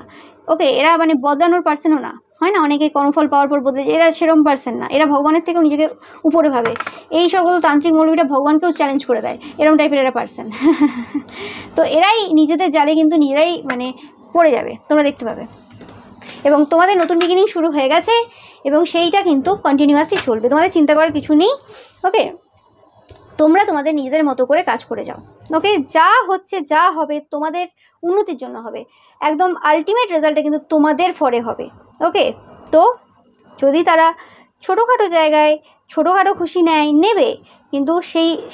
ওকে, এরা মানে বদলানোর পার্সনও না। হয় না অনেকে কর্মফল পাওয়ার পর বদলে, এরা সেরকম পার্সন না। এরা ভগবানের থেকেও নিজেকে উপরে ভাবে। এই সকল তান্ত্রিক মৌলবীরা ভগবানকেও চ্যালেঞ্জ করে দেয়, এরকম টাইপের এরা পার্সন। তো এরাই নিজেদের জালে কিন্তু নিজেরাই মানে পড়ে যাবে, তোমরা দেখতে পাবে। এবং তোমাদের নতুন বিগিনিং শুরু হয়ে গেছে এবং সেইটা কিন্তু কন্টিনিউয়াসলি চলবে, তোমাদের চিন্তা করার কিছু নেই। ওকে, তোমরা তোমাদের নিজেদের মতো করে কাজ করে যাও। ওকে, যা হচ্ছে যা হবে তোমাদের উন্নতির জন্য হবে, একদম আলটিমেট রেজাল্টটা কিন্তু তোমাদের ফরে হবে। ওকে, তো যদি তারা ছোটোখাটো জায়গায় ছোটোখাটো খুশি নেবে, কিন্তু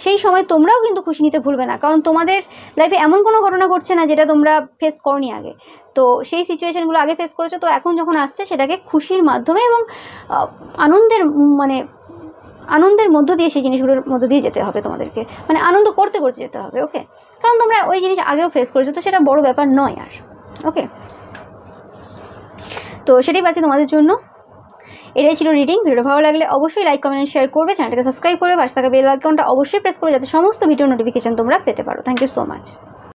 সেই সময় তোমরাও কিন্তু খুশি নিতে ভুলবে না। কারণ তোমাদের লাইফে এমন কোনো ঘটনা ঘটছে না যেটা তোমরা ফেস করনি আগে। তো সেই সিচুয়েশানগুলো আগে ফেস করেছো, তো এখন যখন আসছে সেটাকে খুশির মাধ্যমে এবং আনন্দের মধ্য দিয়ে সেই জিনিসগুলোর মধ্য দিয়ে যেতে হবে তোমাদেরকে, মানে আনন্দ করতে করতে যেতে হবে। ওকে, কারণ তোমরা ওই জিনিস আগেও ফেস করেছো, তো সেটা বড় ব্যাপার নয় আর। ওকে, তো সেটাই পাচ্ছি তোমাদের জন্য। এটাই ছিল রিডিং। ভিডিওটা ভালো লাগলে অবশ্যই লাইক কমেন্ট শেয়ার করবে, চ্যানেলটাকে সাবস্ক্রাইব করবে, পাশে থাকা বেল আইকনটা অবশ্যই প্রেস করে যাতে সমস্ত ভিডিও নোটিফিকেশন তোমরা পেতে পারো। Thank you so much.